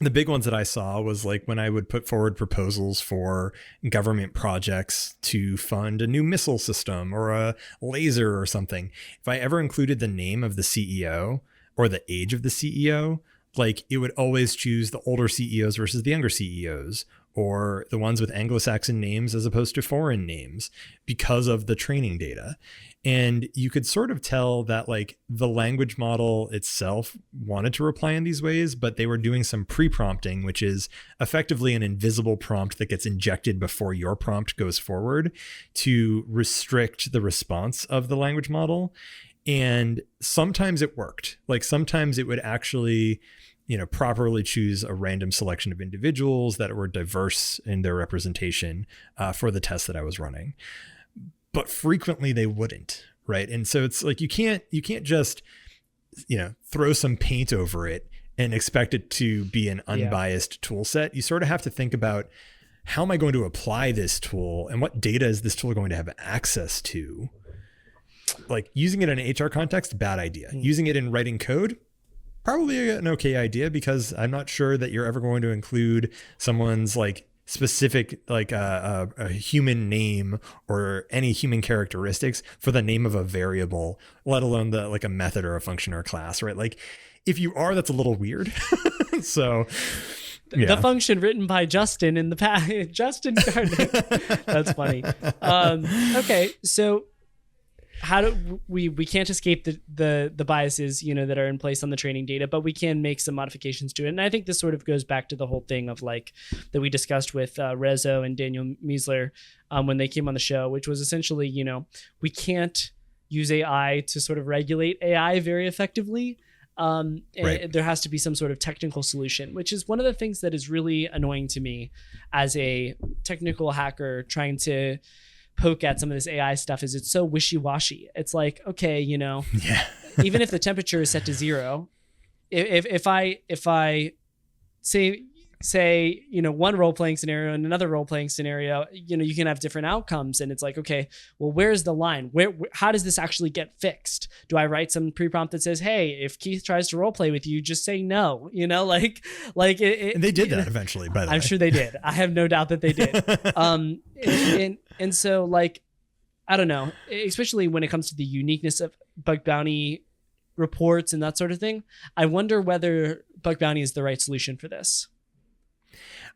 the big ones that I saw was like when I would put forward proposals for government projects to fund a new missile system or a laser or something. If I ever included the name of the CEO or the age of the CEO, like it would always choose the older CEOs versus the younger CEOs, or the ones with Anglo-Saxon names as opposed to foreign names, because of the training data. And you could sort of tell that like the language model itself wanted to reply in these ways, but they were doing some pre-prompting, which is effectively an invisible prompt that gets injected before your prompt goes forward to restrict the response of the language model. And sometimes it worked. Like sometimes it would actually, you know, properly choose a random selection of individuals that were diverse in their representation for the test that I was running. But frequently they wouldn't, right? And so it's like you can't just, you know, throw some paint over it and expect it to be an unbiased tool set. You sort of have to think about, how am I going to apply this tool, and what data is this tool going to have access to? Like using it in an HR context, bad idea. Using it in writing code, probably an okay idea, because I'm not sure that you're ever going to include someone's like specific, like a human name or any human characteristics for the name of a variable, let alone the like a method or a function or a class, right? Like if you are, that's a little weird. So yeah. The function written by Justin in the past, Justin Gardner. That's funny. Okay, so how do we can't escape the biases, that are in place on the training data, but we can make some modifications to it. And I think this sort of goes back to the whole thing of like that we discussed with Rezo and Daniel Miessler when they came on the show, which was essentially, we can't use AI to sort of regulate AI very effectively. Right. There has to be some sort of technical solution, which is one of the things that is really annoying to me as a technical hacker trying to poke at some of this AI stuff. Is it's so wishy-washy. It's like, okay, even if the temperature is set to 0, if I say one role-playing scenario and another role-playing scenario, you can have different outcomes, and it's like, okay, well, where's the line? How does this actually get fixed? Do I write some pre-prompt that says, hey, if Keith tries to role-play with you, just say no, and they did that eventually, by the way. I'm sure they did. I have no doubt that they did. And so, like, I don't know, especially when it comes to the uniqueness of bug bounty reports and that sort of thing, I wonder whether bug bounty is the right solution for this.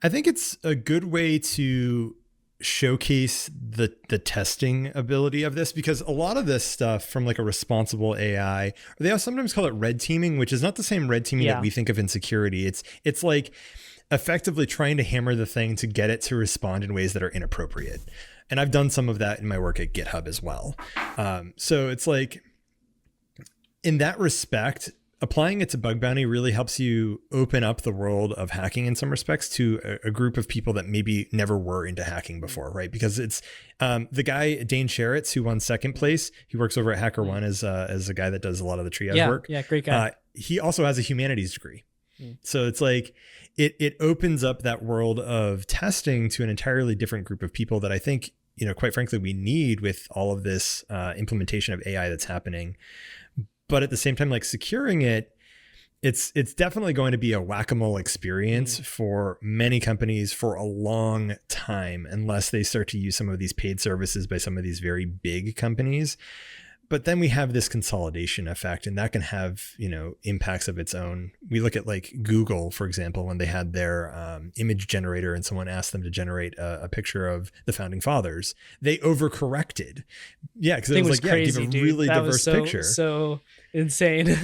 I think it's a good way to showcase the testing ability of this, because a lot of this stuff from like a responsible AI, they sometimes call it red teaming, which is not the same red teaming that we think of in security. It's like effectively trying to hammer the thing to get it to respond in ways that are inappropriate. And I've done some of that in my work at GitHub as well. So it's like, in that respect, applying it to bug bounty really helps you open up the world of hacking in some respects to a group of people that maybe never were into hacking before, right? Because it's the guy, Dane Sharitz, who won second place. He works over at HackerOne as a guy that does a lot of the triage work. Yeah, great guy. He also has a humanities degree. So it's like, it opens up that world of testing to an entirely different group of people that I think, quite frankly, we need with all of this implementation of AI that's happening. But at the same time, like securing it, it's definitely going to be a whack-a-mole experience for many companies for a long time, unless they start to use some of these paid services by some of these very big companies. But then we have this consolidation effect, and that can have, impacts of its own. We look at like Google, for example, when they had their image generator and someone asked them to generate a picture of the founding fathers, they overcorrected. Yeah, because it was like, crazy, give a really diverse picture. So insane.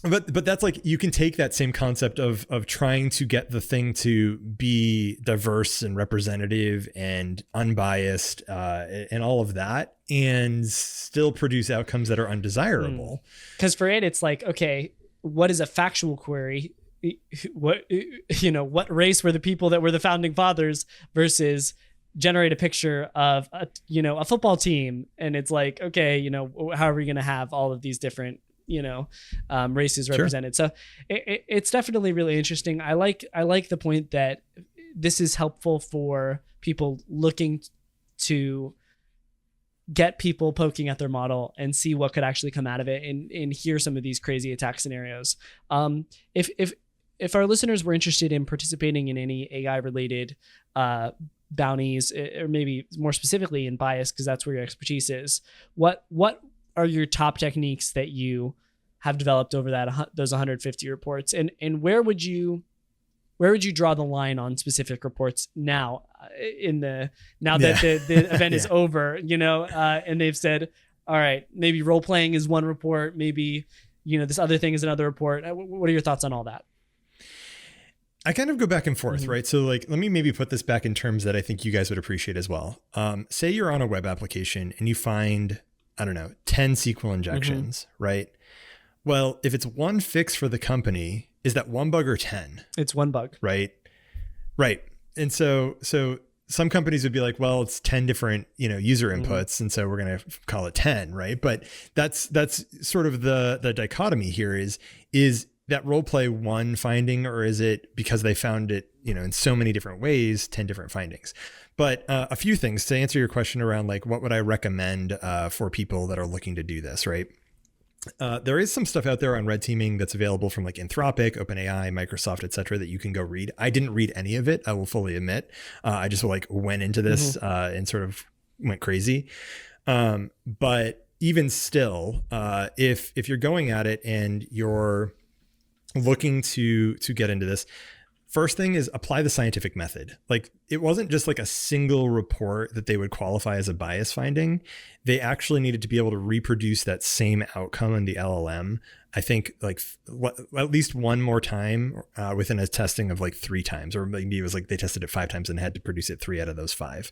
But that's like, you can take that same concept of trying to get the thing to be diverse and representative and unbiased and all of that, and still produce outcomes that are undesirable. Because for it, it's like, okay, what is a factual query? What race were the people that were the founding fathers versus generate a picture of a football team? And it's like, okay, how are we going to have all of these different races represented? Sure. So it's definitely really interesting. I like the point that this is helpful for people looking to get people poking at their model and see what could actually come out of it and hear some of these crazy attack scenarios. If our listeners were interested in participating in any AI related bounties, or maybe more specifically in bias, because that's where your expertise is, what are your top techniques that you have developed over those 150 reports, and where would you draw the line on specific reports now that the event is over, and they've said, all right, maybe role playing is one report, maybe this other thing is another report. What are your thoughts on all that? I kind of go back and forth, right? So like, let me maybe put this back in terms that I think you guys would appreciate as well. Say you're on a web application and you find, I don't know, 10 SQL injections, right? Well, if it's one fix for the company, is that one bug or 10? It's one bug. Right. And so some companies would be like, well, it's 10 different, user inputs. And so we're going to call it 10, right? But that's sort of the dichotomy here is that role play one finding, or is it because they found it, in so many different ways, 10 different findings? But a few things to answer your question around like, what would I recommend for people that are looking to do this, right? There is some stuff out there on red teaming that's available from like Anthropic, OpenAI, Microsoft, etc., that you can go read. I didn't read any of it, I will fully admit. I just like went into this and sort of went crazy. But even still, if you're going at it and you're looking to get into this, First thing is apply the scientific method. Like it wasn't just like a single report that they would qualify as a bias finding. They actually needed to be able to reproduce that same outcome in the LLM. I think like at least one more time within a testing of like 3 times, or maybe it was like they tested it 5 times and had to produce it 3 out of those 5.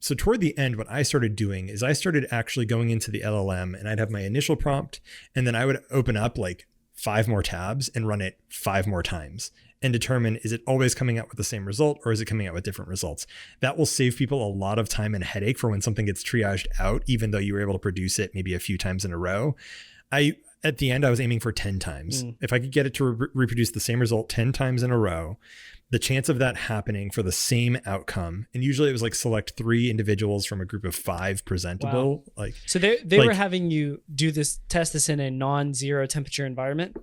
So toward the end, what I started doing is I started actually going into the LLM and I'd have my initial prompt and then I would open up like 5 more tabs and run it 5 more times and determine, is it always coming out with the same result or is it coming out with different results? That will save people a lot of time and headache for when something gets triaged out, even though you were able to produce it maybe a few times in a row. At the end, I was aiming for 10 times. If I could get it to reproduce the same result 10 times in a row, the chance of that happening for the same outcome, and usually it was like select 3 individuals from a group of 5 presentable. Wow. Like, so they were having you do this, test this in a non-zero temperature environment.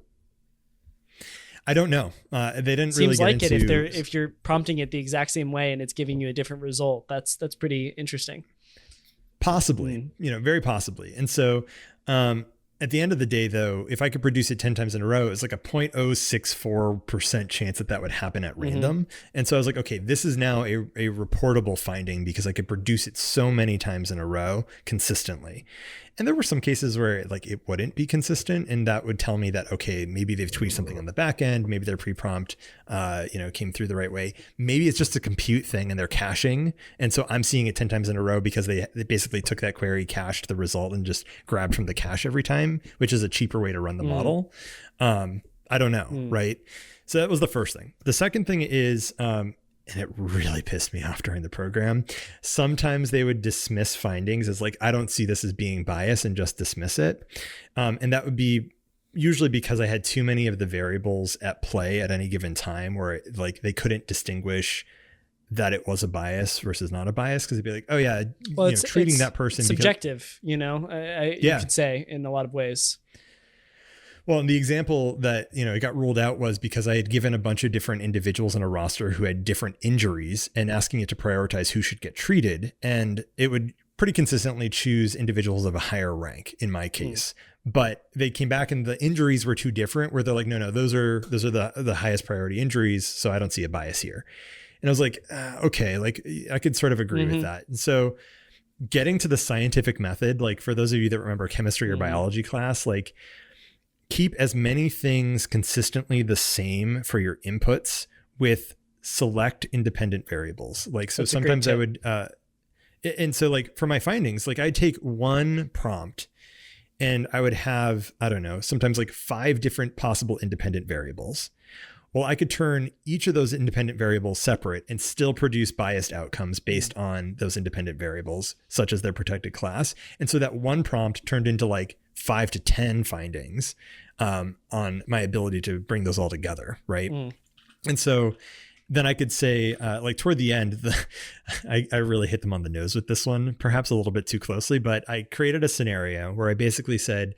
I don't know. They didn't Seems really like get it into, if you're prompting it the exact same way and it's giving you a different result. That's pretty interesting. Possibly, very possibly. And so at the end of the day, though, if I could produce it 10 times in a row, it's like a 0.064% chance that would happen at random. And so I was like, okay, this is now a reportable finding because I could produce it so many times in a row consistently. And there were some cases where like it wouldn't be consistent, and that would tell me that, okay, maybe they've tweaked something on the back end, maybe their pre-prompt came through the right way. Maybe it's just a compute thing and they're caching. And so I'm seeing it 10 times in a row because they basically took that query, cached the result, and just grabbed from the cache every time, which is a cheaper way to run the model. I don't know, right? So that was the first thing. The second thing is, and it really pissed me off during the program, sometimes they would dismiss findings as like, I don't see this as being biased, and just dismiss it. And that would be usually because I had too many of the variables at play at any given time where like they couldn't distinguish that it was a bias versus not a bias. Cause they'd be like, oh yeah, treating that person subjective, you could say in a lot of ways. Well, and the example that, it got ruled out was because I had given a bunch of different individuals in a roster who had different injuries and asking it to prioritize who should get treated. And it would pretty consistently choose individuals of a higher rank in my case. But they came back and the injuries were too different where they're like, no, those are the highest priority injuries. So I don't see a bias here. And I was like, okay, like I could sort of agree with that. And so getting to the scientific method, like for those of you that remember chemistry or biology class, like, keep as many things consistently the same for your inputs with select independent variables. Like, so sometimes I would, and so like for my findings, like I'd take one prompt and I would have, I don't know, sometimes like 5 different possible independent variables. Well, I could turn each of those independent variables separate and still produce biased outcomes based on those independent variables, such as their protected class. And so that one prompt turned into like 5 to 10 findings on my ability to bring those all together, right? And so then I could say, like toward the end, I really hit them on the nose with this one, perhaps a little bit too closely, but I created a scenario where I basically said,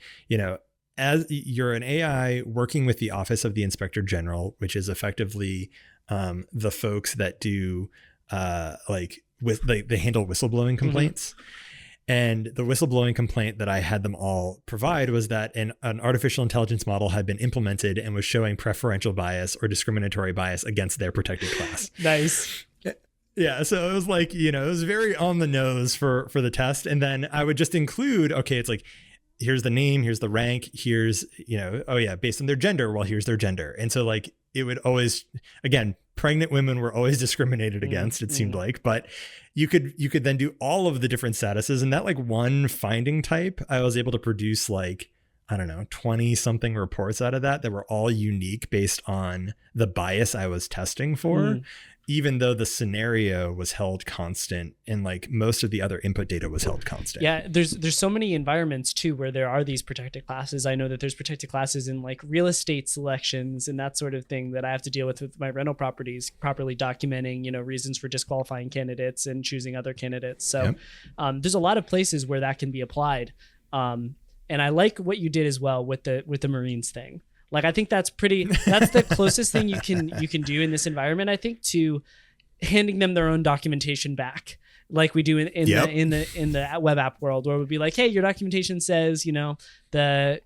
as you're an AI working with the Office of the Inspector General, which is effectively the folks that do they handle whistleblowing complaints. And the whistleblowing complaint that I had them all provide was that an artificial intelligence model had been implemented and was showing preferential bias or discriminatory bias against their protected class. Nice. Yeah. So it was like, it was very on the nose for the test. And then I would just include, okay, it's like, here's the name, here's the rank, here's, oh yeah, based on their gender, well, here's their gender. And so like, it would always, again, pregnant women were always discriminated against, it seemed like, but you could then do all of the different statuses, and that like one finding type, I was able to produce like, I don't know, 20 something reports out of that were all unique based on the bias I was testing for, even though the scenario was held constant and like most of the other input data was held constant. Yeah, there's so many environments too where there are these protected classes. I know that there's protected classes in like real estate selections and that sort of thing that I have to deal with my rental properties, properly documenting, reasons for disqualifying candidates and choosing other candidates. So there's a lot of places where that can be applied. And I like what you did as well with the Marines thing. Like, I think that's the closest thing you can do in this environment, I think, to handing them their own documentation back, like we do in the web app world, where it would be like, hey, your documentation says, the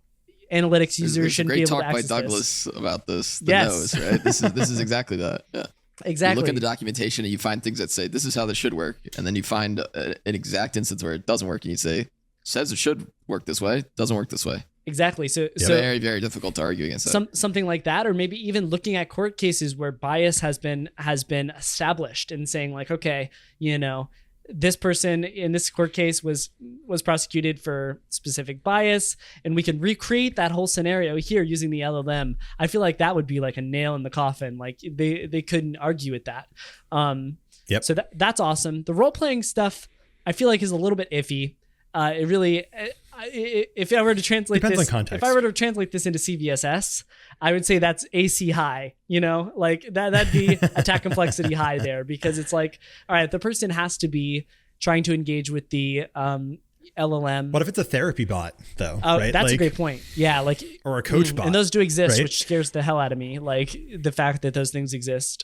analytics user There's shouldn't a be great able to talk by access Douglas this. about this. The Yes. nose, right? This is exactly that. Yeah. Exactly. You look at the documentation and you find things that say this is how this should work, and then you find an exact instance where it doesn't work, and you say says it should work this way, doesn't work this way. Exactly. So Very, very difficult to argue against that. Something like that, or maybe even looking at court cases where bias has been established and saying like, okay, this person in this court case was prosecuted for specific bias, and we can recreate that whole scenario here using the LLM. I feel like that would be like a nail in the coffin. Like they couldn't argue with that. Yep. So that's awesome. The role playing stuff I feel like is a little bit iffy. It really, if I were to translate Depends this, on context. if I were to translate this into CVSS, I would say that's AC high, like that'd be attack complexity high there, because it's like, all right, the person has to be trying to engage with the LLM. What if it's a therapy bot though? Oh, right? that's a great point. Yeah. Like, or a coach bot. And those do exist, right? which scares the hell out of me. Like the fact that those things exist.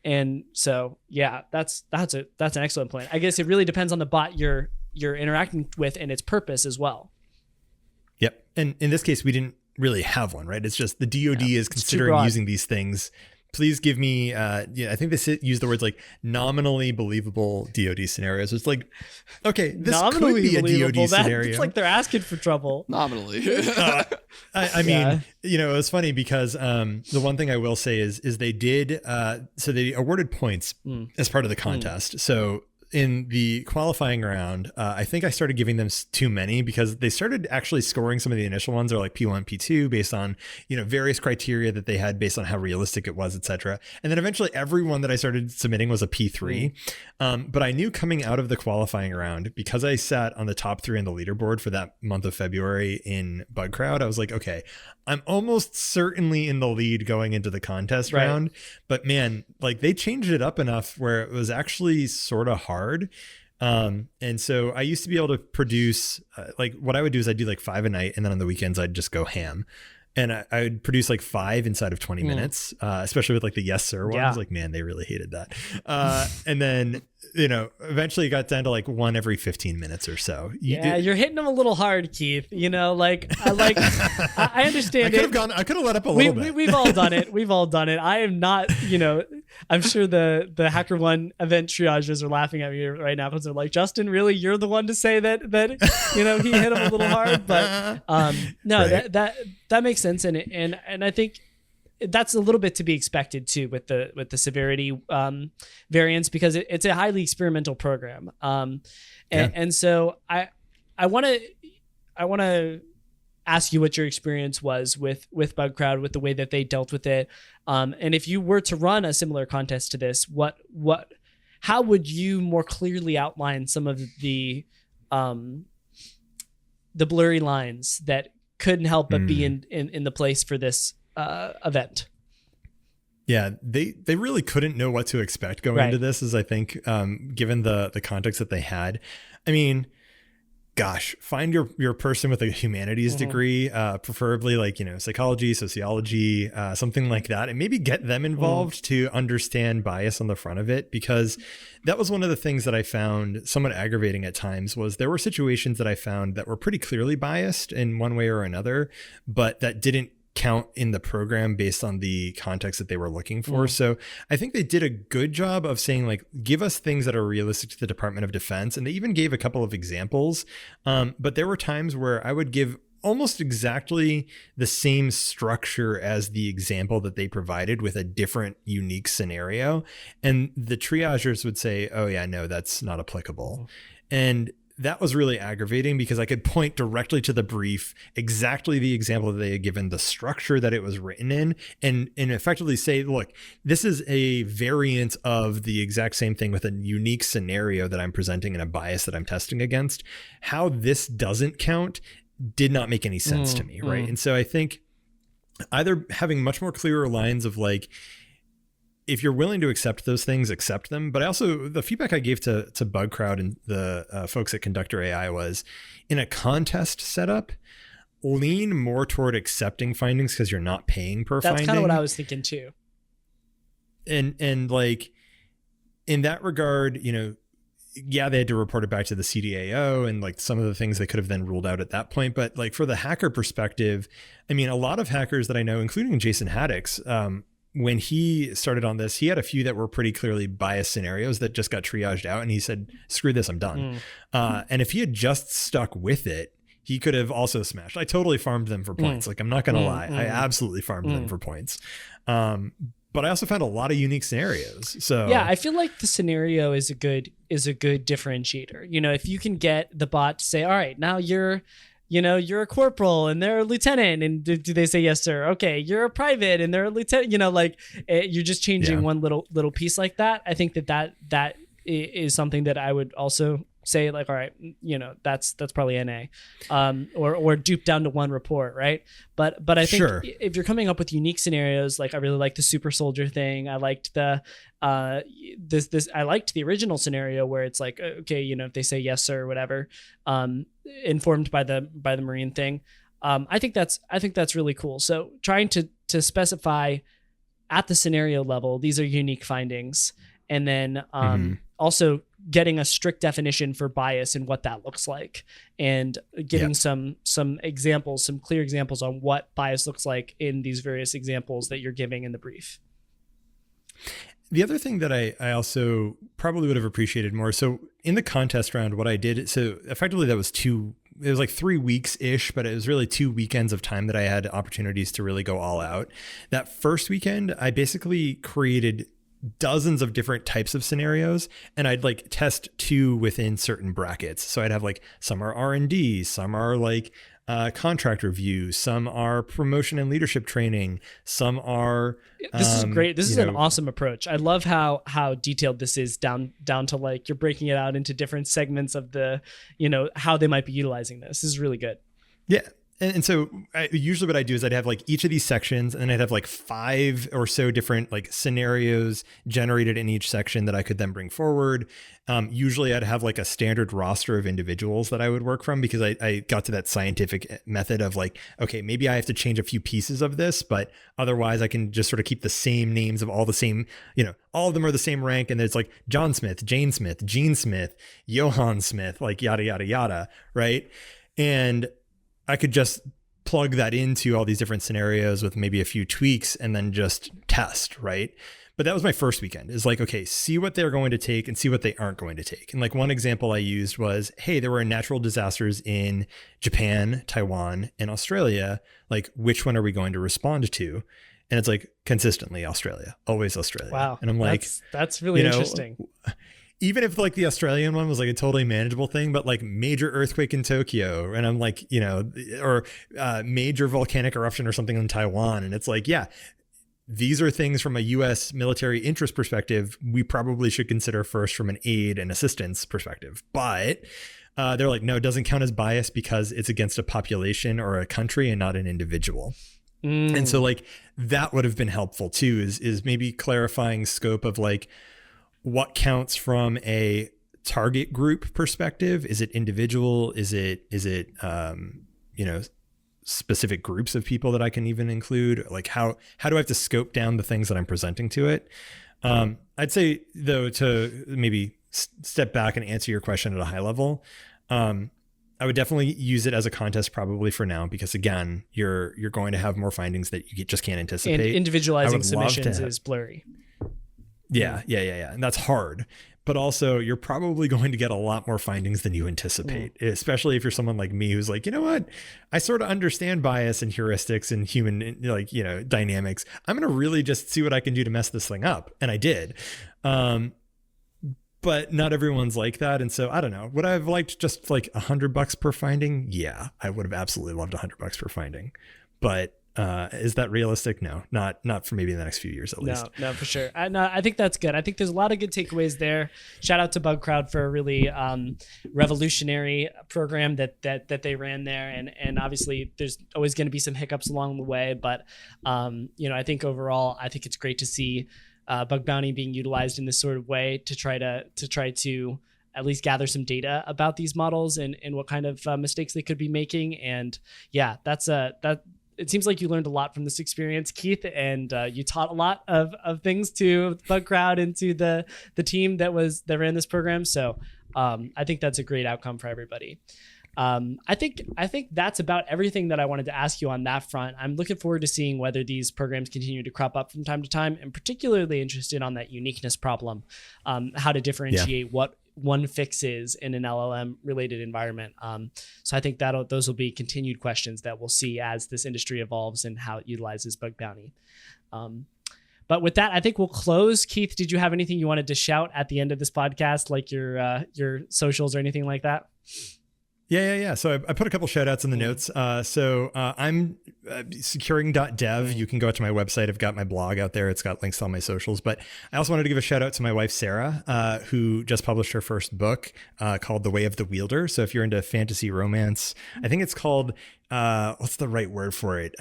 And so, yeah, that's an excellent point. I guess it really depends on the bot you're interacting with and its purpose as well. Yep. And in this case, we didn't really have one, right? It's just the DoD is considering using these things. Please give me, I think they use the words like nominally believable DoD scenarios. It's like, okay, this nominally could be a DoD scenario. It's like they're asking for trouble. Nominally. I mean, it was funny because the one thing I will say is they did, so they awarded points as part of the contest. So in the qualifying round, I think I started giving them too many because they started actually scoring some of the initial ones are like P1, P2 based on, various criteria that they had based on how realistic it was, et cetera. And then eventually everyone that I started submitting was a P3. But I knew coming out of the qualifying round, because I sat on the top 3 on the leaderboard for that month of February in Bugcrowd, I was like, okay, I'm almost certainly in the lead going into the contest round. But man, like they changed it up enough where it was actually sort of hard. And so I used to be able to produce like what I would do is I'd do like 5 a night, and then on the weekends I'd just go ham. And I would produce like 5 inside of 20 minutes, especially with like the yes sir ones. Yeah. Like, man, they really hated that. And then, eventually it got down to like 1 every 15 minutes or so. You're hitting them a little hard, Keith. I understand I could have let up a little bit. We've all done it. We've all done it. I am not, I'm sure the HackerOne event triagers are laughing at me right now because they're like, Justin, really? You're the one to say that he hit him a little hard. But no, right. that makes sense. And I think that's a little bit to be expected too with the severity variance, because it's a highly experimental program. And so I want to ask you what your experience was with Bugcrowd, with the way that they dealt with it. And if you were to run a similar contest to this, how would you more clearly outline some of the blurry lines that couldn't help but be in the place for this event? Yeah, they really couldn't know what to expect going into this, as I think, given the context that they had. I mean, gosh, find your person with a humanities degree, preferably like, psychology, sociology, something like that, and maybe get them involved to understand bias on the front of it, because that was one of the things that I found somewhat aggravating at times. Was there were situations that I found that were pretty clearly biased in one way or another, but that didn't count in the program based on the context that they were looking for. So I think they did a good job of saying, like, give us things that are realistic to the Department of Defense. And they even gave a couple of examples. But there were times where I would give almost exactly the same structure as the example that they provided with a different, unique scenario. And the triagers would say, oh yeah, no, that's not applicable. And that was really aggravating, because I could point directly to the brief, exactly the example that they had given, the structure that it was written in, and effectively say, look, this is a variant of the exact same thing with a unique scenario that I'm presenting and a bias that I'm testing against. How this doesn't count did not make any sense to me, right? And so I think either having much more clearer lines of like, if you're willing to accept those things, accept them. But also the feedback I gave to Bugcrowd and the folks at Conductor AI was, in a contest setup, lean more toward accepting findings because you're not paying per finding. That's kind of what I was thinking too. And like, in that regard, yeah, they had to report it back to the CDAO and like some of the things they could have then ruled out at that point. But like for the hacker perspective, I mean, a lot of hackers that I know, including Jason Haddix, when he started on this, he had a few that were pretty clearly biased scenarios that just got triaged out. And he said, screw this, I'm done. And if he had just stuck with it, he could have also smashed. I totally farmed them for points. Like, I'm not going to lie. I absolutely farmed them for points. But I also found a lot of unique scenarios. So yeah, I feel like the scenario is a good differentiator. You know, if you can get the bot to say, all right, now you're a corporal and they're a lieutenant, and do they say yes, sir? Okay, you're a private and they're a lieutenant. You know, like you're just changing one little piece like that. I think that is something that I would also say, like, all right, you know, that's probably NA, or dupe down to one report, right? But I think if you're coming up with unique scenarios, like I really like the super soldier thing. I liked the I liked the original scenario where it's like, okay, you know, if they say yes sir or whatever, informed by the Marine thing. I think that's really cool. So trying to specify at the scenario level, these are unique findings, and then also getting a strict definition for bias and what that looks like, and giving some examples, some clear examples on what bias looks like in these various examples that you're giving in the brief. The other thing that I also probably would have appreciated more. So in the contest round, what I did, so effectively it was like 3 weeks ish, but it was really 2 weekends of time that I had opportunities to really go all out. That first weekend, I basically created dozens of different types of scenarios, and I'd like test 2 within certain brackets. So I'd have like, some are R&D, some are like contract review, some are promotion and leadership training, some are this is great. This is an awesome approach. I love how detailed this is, down to like you're breaking it out into different segments of the, you know, how they might be utilizing this. This is really good. Yeah. And so usually what I do is I'd have like each of these sections, and then I'd have like 5 or so different like scenarios generated in each section that I could then bring forward. Usually I'd have like a standard roster of individuals that I would work from, because I got to that scientific method of like, okay, maybe I have to change a few pieces of this, but otherwise I can just sort of keep the same names of all the same, you know, all of them are the same rank. And there's like John Smith, Jane Smith, Gene Smith, Johann Smith, like yada, yada, yada. Right. And I could just plug that into all these different scenarios with maybe a few tweaks and then just test, right? But that was my first weekend, is like, okay, see what they're going to take and see what they aren't going to take. And like one example I used was, hey, there were natural disasters in Japan, Taiwan, and Australia. Like, which one are we going to respond to? And it's like, consistently Australia, always Australia. Wow. And I'm like, that's really interesting. Even if like the Australian one was like a totally manageable thing, but like major earthquake in Tokyo, and I'm like, you know, or major volcanic eruption or something in Taiwan. And it's like, yeah, these are things from a U.S. military interest perspective we probably should consider first from an aid and assistance perspective. But they're like, no, it doesn't count as bias because it's against a population or a country and not an individual. And so like that would have been helpful too, is maybe clarifying scope of like, what counts from a target group perspective? Is it individual? Is it you know, specific groups of people that I can even include? Like how do I have to scope down the things that I'm presenting to it? I'd say though, to maybe step back and answer your question at a high level, I would definitely use it as a contest probably for now, because again, you're going to have more findings that you just can't anticipate. And individualizing submissions is blurry. Yeah. And that's hard. But also, you're probably going to get a lot more findings than you anticipate, especially if you're someone like me who's like, you know what? I sort of understand bias and heuristics and human, like, you know, dynamics. I'm going to really just see what I can do to mess this thing up. And I did. But not everyone's like that. And so I don't know. Would I have liked just like $100 per finding? Yeah, I would have absolutely loved $100 per finding. But is that realistic? No, not for maybe the next few years at least. No, for sure. I think that's good. I think there's a lot of good takeaways there. Shout out to Bugcrowd for a really revolutionary program that they ran there. And obviously there's always going to be some hiccups along the way, but you know, I think overall, I think it's great to see bug bounty being utilized in this sort of way to try to at least gather some data about these models and what kind of mistakes they could be making. And yeah, it seems like you learned a lot from this experience, Keith, and you taught a lot of things to Bugcrowd and to the team that ran this program. So I think that's a great outcome for everybody. I think that's about everything that I wanted to ask you on that front. I'm looking forward to seeing whether these programs continue to crop up from time to time, and particularly interested on that uniqueness problem, how to differentiate what one fix is in an LLM related environment. So I think those will be continued questions that we'll see as this industry evolves and how it utilizes bug bounty. But with that, I think we'll close. Keith, did you have anything you wanted to shout at the end of this podcast, like your socials or anything like that? Yeah. So I put a couple shout outs in the notes. I'm securing.dev. You can go out to my website. I've got my blog out there. It's got links to all my socials. But I also wanted to give a shout out to my wife, Sarah, who just published her first book called The Way of the Wielder. So if you're into fantasy romance, I think it's called, what's the right word for it?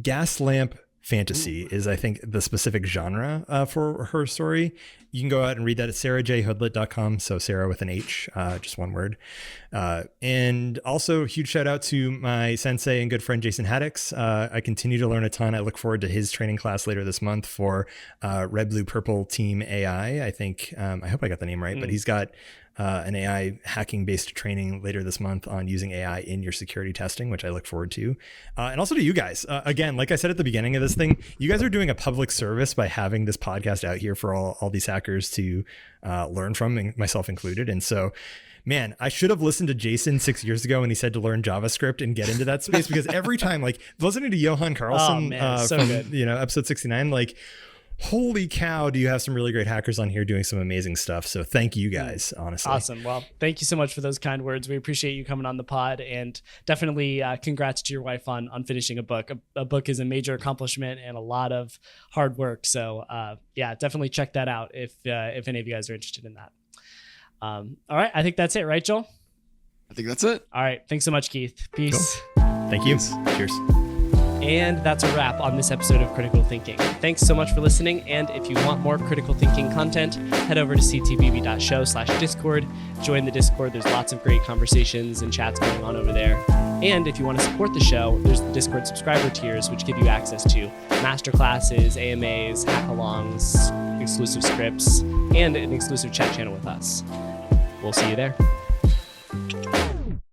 Gas lamp fantasy is, I think, the specific genre for her story. You can go out and read that at sarahjhoodlet.com. So Sarah with an H, just one word. And also huge shout out to my sensei and good friend, Jason Haddix. I continue to learn a ton. I look forward to his training class later this month for Red, Blue, Purple Team AI. I think, I hope I got the name right, but he's got an AI hacking based training later this month on using AI in your security testing, which I look forward to. And also to you guys, again, like I said at the beginning of this thing, you guys are doing a public service by having this podcast out here for all these hackers to learn from, myself included. And so, man, I should have listened to Jason 6 years ago when he said to learn JavaScript and get into that space, because every time, like listening to Johan Carlson from good. Episode 69, like, holy cow, do you have some really great hackers on here doing some amazing stuff. So thank you guys, honestly. Awesome. Well, thank you so much for those kind words. We appreciate you coming on the pod, and definitely congrats to your wife on finishing a book. A book is a major accomplishment and a lot of hard work. So definitely check that out if any of you guys are interested in that. All right. I think that's it, right, Joel? I think that's it. All right. Thanks so much, Keith. Peace. Cool. Thank you. Cheers. And that's a wrap on this episode of Critical Thinking. Thanks so much for listening. And if you want more critical thinking content, head over to ctbb.show/Discord. Join the Discord. There's lots of great conversations and chats going on over there. And if you want to support the show, there's the Discord subscriber tiers, which give you access to masterclasses, AMAs, hackalongs, exclusive scripts, and an exclusive chat channel with us. We'll see you there.